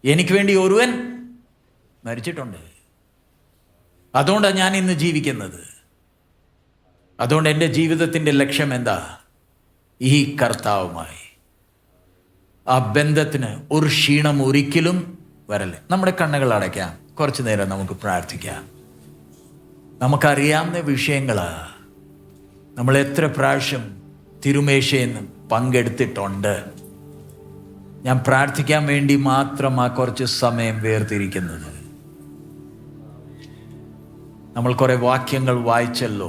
എനിക്ക് വേണ്ടി ഒരുവൻ മരിച്ചിട്ടുണ്ട്. അതുകൊണ്ടാണ് ഞാൻ ഇന്ന് ജീവിക്കുന്നത്. അതുകൊണ്ട് എൻ്റെ ജീവിതത്തിൻ്റെ ലക്ഷ്യം എന്താ? ഈ കർത്താവുമായി ആ ബന്ധത്തിന് ഒരു ക്ഷീണം ഒരിക്കലും വരല്ലേ. നമ്മുടെ കണ്ണുകൾ അടയ്ക്കാം, കുറച്ചു നേരം നമുക്ക് പ്രാർത്ഥിക്കാം. നമുക്കറിയാവുന്ന വിഷയങ്ങളാ. നമ്മൾ എത്ര പ്രാവശ്യം തിരുമേശയിൽ നിന്ന് പങ്കെടുത്തിട്ടുണ്ട്. ഞാൻ പ്രാർത്ഥിക്കാൻ വേണ്ടി മാത്രം ആ കുറച്ച് സമയം വേർതിരിക്കുന്നത്. നമ്മൾ കുറെ വാക്യങ്ങൾ വായിച്ചല്ലോ.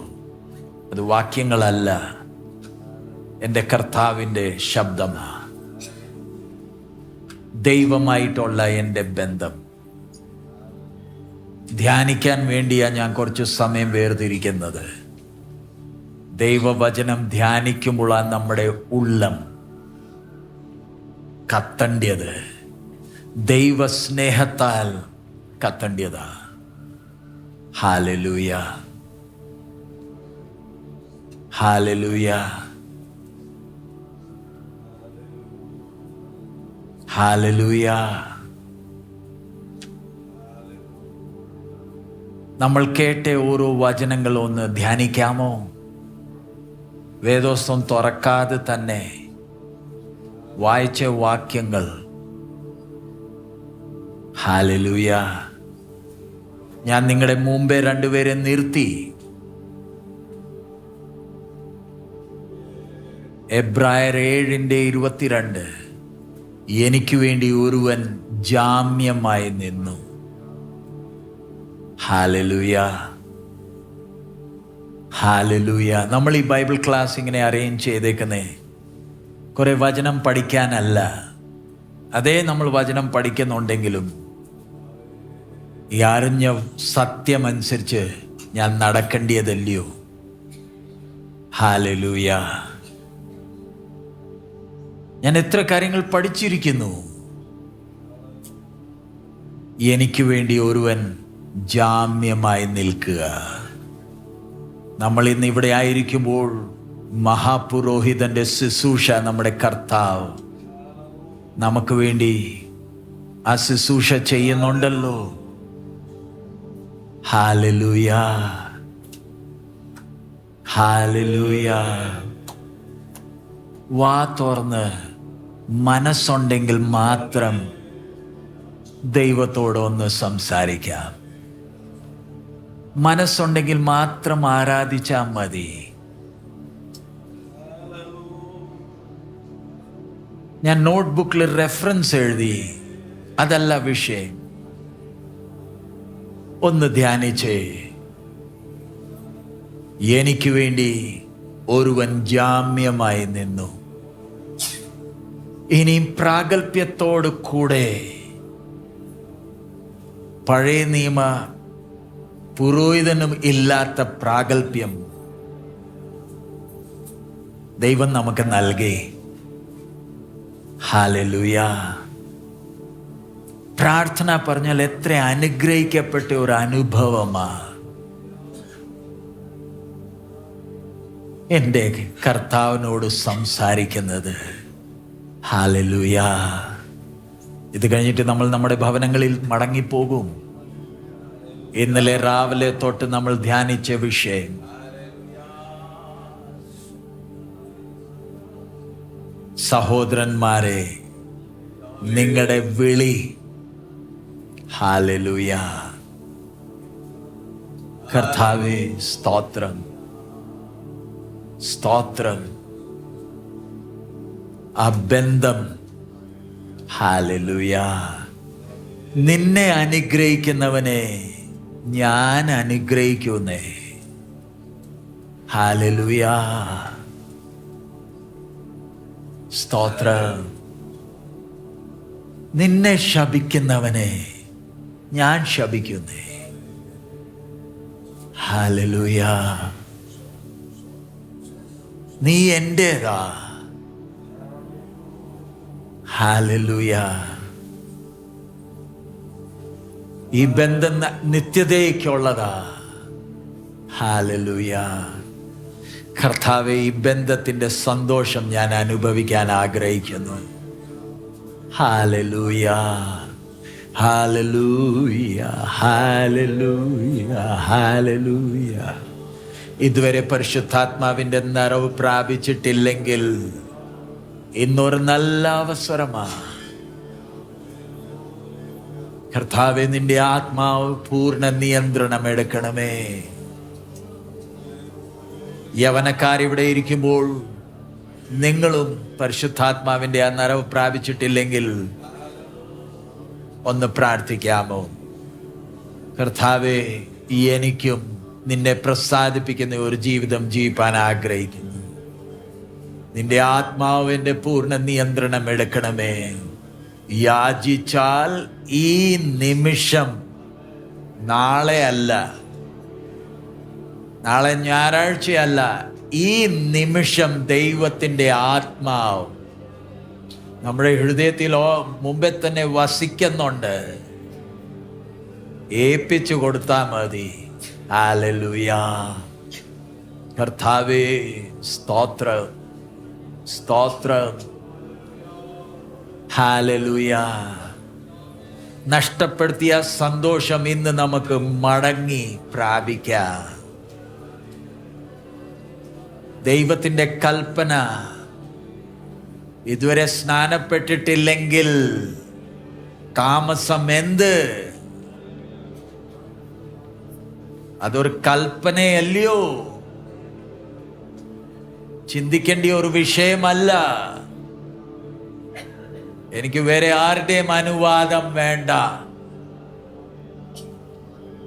അത് വാക്യങ്ങളല്ല, എൻ്റെ കർത്താവിൻ്റെ ശബ്ദമാണ്. ദൈവമായിട്ടുള്ള എൻ്റെ ബന്ധം ധ്യാനിക്കാൻ വേണ്ടിയാണ് ഞാൻ കുറച്ച് സമയം വേർതിരിക്കുന്നത്. ദൈവവചനം ധ്യാനിക്കുമ്പോൾ നമ്മുടെ ഉള്ളം കത്തണ്ടിയത് ദൈവസ്നേഹത്താൽ കത്തണ്ടിയതാ. Hallelujah, hallelujah, hallelujah. നമ്മൾ കേട്ട ഓരോ വചനങ്ങളും ഒന്ന് ധ്യാനിക്കാമോ? വേദോസ്തം തുറക്കാതെ തന്നെ വായിച്ച വാക്യങ്ങൾ. ഹല്ലേലൂയ. ഞാൻ നിങ്ങളുടെ മുമ്പേ രണ്ടുപേരെ നിർത്തി. എബ്രായർ 7:22 എനിക്ക് വേണ്ടി ഒരുവൻ ജാമ്യമായി നിന്നു. Hallelujah, hallelujah. നമ്മൾ ഈ ബൈബിൾ ക്ലാസ് ഇങ്ങനെ അറേഞ്ച് ചെയ്തേക്കുന്നേ കുറെ വചനം പഠിക്കാനല്ല. അതേ നമ്മൾ വചനം പഠിക്കുന്നുണ്ടെങ്കിലും ഈ അറിഞ്ഞ സത്യമനുസരിച്ച് ഞാൻ നടക്കേണ്ടിയതല്ലയോ? ഹല്ലേലൂയ. ഞാൻ എത്ര കാര്യങ്ങൾ പഠിച്ചിരിക്കുന്നു. എനിക്ക് വേണ്ടി ഒരുവൻ ജാമ്യമായി നിൽക്കുക. നമ്മൾ ഇന്ന് ഇവിടെ ആയിരിക്കുമ്പോൾ മഹാപുരോഹിതന്റെ ശുശ്രൂഷ നമ്മുടെ കർത്താവ് നമുക്ക് വേണ്ടി ആ ശുശ്രൂഷ ചെയ്യുന്നുണ്ടല്ലോ. Hallelujah, hallelujah. വാ തുറന്ന് മനസ്സുണ്ടെങ്കിൽ മാത്രം ദൈവത്തോടൊന്ന് സംസാരിക്കാം. മനസ്സുണ്ടെങ്കിൽ മാത്രം ആരാധിച്ചാൽ മതി. ഞാൻ നോട്ട്ബുക്കിൽ റെഫറൻസ് എഴുതി, അതല്ല വിഷയം. ഒന്ന് ധ്യാനിച്ചേ. എനിക്ക് വേണ്ടി ഒരുവൻ ജാമ്യമായി നിന്നു. ഇനിയും പ്രാഗൽഭ്യത്തോട് കൂടെ പഴയ നിയമ പുരോഹിതനും ഇല്ലാത്ത പ്രാഗൽഭ്യം ദൈവം നമുക്ക് നൽകി. ഹല്ലേലൂയ. പ്രാർത്ഥന പറഞ്ഞാൽ എത്ര അനുഗ്രഹിക്കപ്പെട്ട ഒരു അനുഭവമാ. എൻ്റെ കർത്താവിനോട് സംസാരിക്കുന്നത്. ഹല്ലേലൂയ. ഇത് കഴിഞ്ഞിട്ട് നമ്മൾ നമ്മുടെ ഭവനങ്ങളിൽ മടങ്ങിപ്പോകും. ഇന്നലെ രാവിലെ തൊട്ട് നമ്മൾ ധ്യാനിച്ച വിഷയം സഹോദരന്മാരെ, നിങ്ങളുടെ വിളി. ഹല്ലേലൂയ. കർത്താവേ സ്തോത്രം, സ്തോത്രം. ആ ബന്ധം. ഹല്ലേലൂയ. നിന്നെ അനുഗ്രഹിക്കുന്നവനെ ഞാൻ അനുഗ്രഹിക്കുന്നേ. ഹല്ലേലൂയ. സ്തോത്രം. നിന്നെ ശപിക്കുന്നവനെ ഞാൻ ശപിക്കുന്നേ. ഹല്ലേലൂയ. നീ എന്റേതാ. ഹല്ലേലൂയ. ഈ ബന്ധം നിത്യതയ്ക്കുള്ളതാ. ഹല്ലേലൂയ. കർത്താവേ, ഈ ബന്ധത്തിന്റെ സന്തോഷം ഞാൻ അനുഭവിക്കാൻ ആഗ്രഹിക്കുന്നു. Hallelujah, hallelujah, hallelujah, hallelujah. ഇതുവരെ പരിശുദ്ധാത്മാവിന്റെ നിറവ് പ്രാപിച്ചിട്ടില്ലെങ്കിൽ ഇന്നൊരു നല്ല അവസരമാ. കർത്താവേ, നിന്റെ ആത്മാവ് പൂർണ്ണ നിയന്ത്രണം എടുക്കണമേ. യവനക്കാരിവിടെ ഇരിക്കുമ്പോൾ നിങ്ങളും പരിശുദ്ധാത്മാവിന്റെ ആ നിറവ് പ്രാപിച്ചിട്ടില്ലെങ്കിൽ ഒന്ന് പ്രാർത്ഥിക്കാമോ? കർത്താവേ, എനിക്കും നിന്നെ പ്രസാദിപ്പിക്കുന്ന ഒരു ജീവിതം ജീവിപ്പാൻ ആഗ്രഹിക്കുന്നു. നിന്റെ ആത്മാവിന്റെ പൂർണ്ണ നിയന്ത്രണം എടുക്കണമേ. യാചിച്ചാൽ ഈ നിമിഷം, നാളെ അല്ല, നാളെ ഞായറാഴ്ചയല്ല, ഈ നിമിഷം ദൈവത്തിൻ്റെ ആത്മാവ് നമ്മുടെ ഹൃദയത്തിൽ മുമ്പേ തന്നെ വസിക്കുന്നുണ്ട്. ഏൽപ്പിച്ചു കൊടുത്താൽ മതി. ഹല്ലേലൂയ. കർത്താവേ സ്തോത്രം, സ്തോത്രം. ഹല്ലേലൂയ. നഷ്ടപ്പെടുത്തിയ സന്തോഷം ഇന്ന് നമുക്ക് മടങ്ങി പ്രാപിക്കാം. ദൈവത്തിൻ്റെ കൽപ്പന, ഇതുവരെ സ്നാനപ്പെട്ടിട്ടില്ലെങ്കിൽ താമസം എന്ത്? അതൊരു കൽപ്പനയല്ലയോ? ചിന്തിക്കേണ്ട ഒരു വിഷയമല്ല. എനിക്ക് വേറെ ആരുടെയും അനുവാദം വേണ്ട.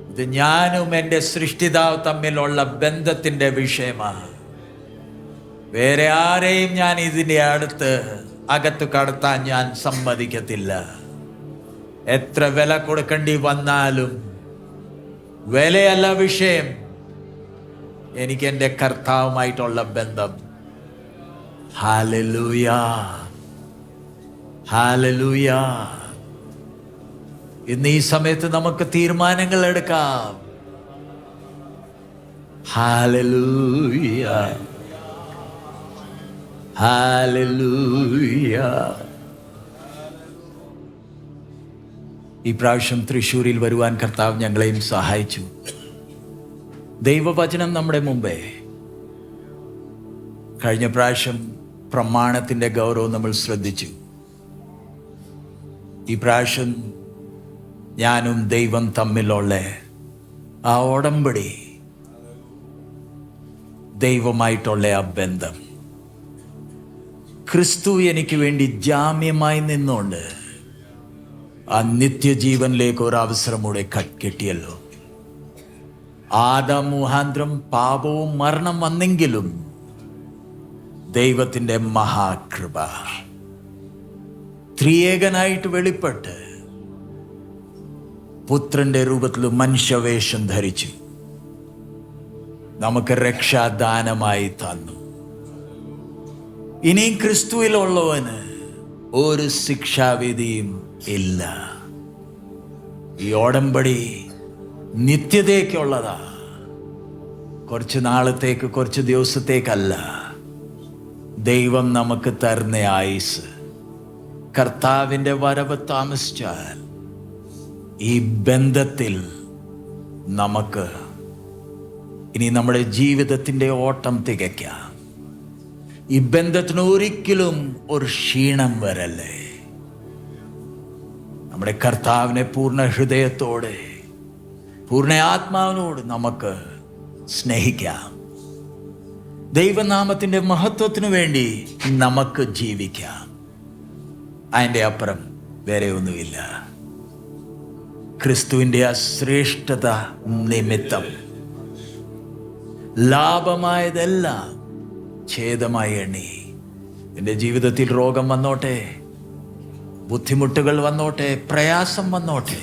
ഇത് ഞാനും എൻ്റെ സൃഷ്ടിതാവ് തമ്മിലുള്ള ബന്ധത്തിൻ്റെ വിഷയമാണ്. വേറെ ആരെയും ഞാൻ ഇതിൻ്റെ അകത്ത് കടത്താൻ ഞാൻ സമ്മതിക്കത്തില്ല. എത്ര വില കൊടുക്കേണ്ടി വന്നാലും വിലയല്ല വിഷയം. എനിക്ക് എൻ്റെ കർത്താവുമായിട്ടുള്ള ബന്ധം. Hallelujah, hallelujah. ഇന്ന് ഈ സമയത്ത് നമുക്ക് തീരുമാനങ്ങൾ എടുക്കാം. Hallelujah, hallelujah. ഈ പ്രാവശ്യം തൃശ്ശൂരിൽ വരുവാൻ കർത്താവ് ഞങ്ങളെയും സഹായിച്ചു. ദൈവവചനം നമ്മുടെ മുമ്പേ. കഴിഞ്ഞ പ്രാവശ്യം പ്രമാണത്തിൻ്റെ ഗൗരവം നമ്മൾ ശ്രദ്ധിച്ചു. ഈ പ്രാവശ്യം ഞാനും ദൈവം തമ്മിലുള്ള ആ ഉടമ്പടി, ദൈവമായിട്ടുള്ള ആ ബന്ധം. ക്രിസ്തു എനിക്ക് വേണ്ടി ജാമ്യമായി നിന്നുകൊണ്ട് ആ നിത്യജീവനിലേക്ക് ഒരു അവസരം കൂടെ കിട്ടിയല്ലോ. ആദാം മുഖാന്തരം പാപവും മരണം വന്നെങ്കിലും ദൈവത്തിൻ്റെ മഹാകൃപ ത്രിയേകനായിട്ട് വെളിപ്പെട്ട് പുത്രന്റെ രൂപത്തിൽ മനുഷ്യവേഷം ധരിച്ചു നമുക്ക് രക്ഷാദാനമായി തന്നു. ഇനി ക്രിസ്തുവിലുള്ളവന് ഒരു ശിക്ഷാവിധിയും ഇല്ല. ഈ ഉടമ്പടി നിത്യതയ്ക്കുള്ളതാ. കുറച്ച് നാളത്തേക്ക്, കുറച്ച് ദിവസത്തേക്കല്ല. ദൈവം നമുക്ക് തരുന്ന ആയുസ്, കർത്താവിൻ്റെ വരവ് താമസിച്ചാൽ ഈ ബന്ധത്തിൽ നമുക്ക് ഇനി നമ്മുടെ ജീവിതത്തിൻ്റെ ഓട്ടം തികയ്ക്കാം. ഈ ബന്ധത്തിന് ഒരിക്കലും ഒരു ക്ഷീണം വരല്ലേ. നമ്മുടെ കർത്താവിനെ പൂർണ്ണ ഹൃദയത്തോടെ, പൂർണ്ണ ആത്മാവിനോട് നമുക്ക് സ്നേഹിക്കാം. ദൈവനാമത്തിൻ്റെ മഹത്വത്തിനു വേണ്ടി നമുക്ക് ജീവിക്കാം. അതിൻ്റെ അപ്പുറം വേറെ ഒന്നുമില്ല. ക്രിസ്തുവിൻ്റെ ആ ശ്രേഷ്ഠത നിമിത്തം ലാഭമായതെല്ലാം ഛേദമായി എണ്ണി. എൻ്റെ ജീവിതത്തിൽ രോഗം വന്നോട്ടെ, ബുദ്ധിമുട്ടുകൾ വന്നോട്ടെ, പ്രയാസം വന്നോട്ടെ,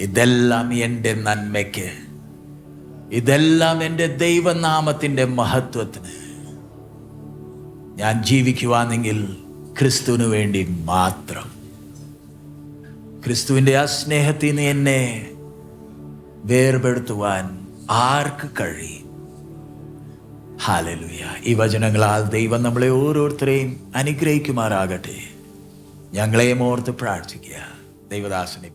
ഇതെല്ലാം എൻ്റെ നന്മയ്ക്ക്, ഇതെല്ലാം എൻ്റെ ദൈവനാമത്തിൻ്റെ മഹത്വത്തിന്. ഞാൻ ജീവിക്കുവാണെങ്കിൽ ക്രിസ്തുവിന് വേണ്ടി മാത്രം. ക്രിസ്തുവിൻ്റെ ആ സ്നേഹത്തിൽ നിന്ന് എന്നെ വേർപെടുത്തുവാൻ ആർക്ക് കഴിയും? ഹല്ലേലൂയ. ഈ വചനങ്ങളാൽ ദൈവം നമ്മളെ ഓരോരുത്തരെയും അനുഗ്രഹിക്കുമാറാകട്ടെ. ഞങ്ങളെയും ഓർത്ത് പ്രാർത്ഥിക്കുക. ദൈവദാസനെ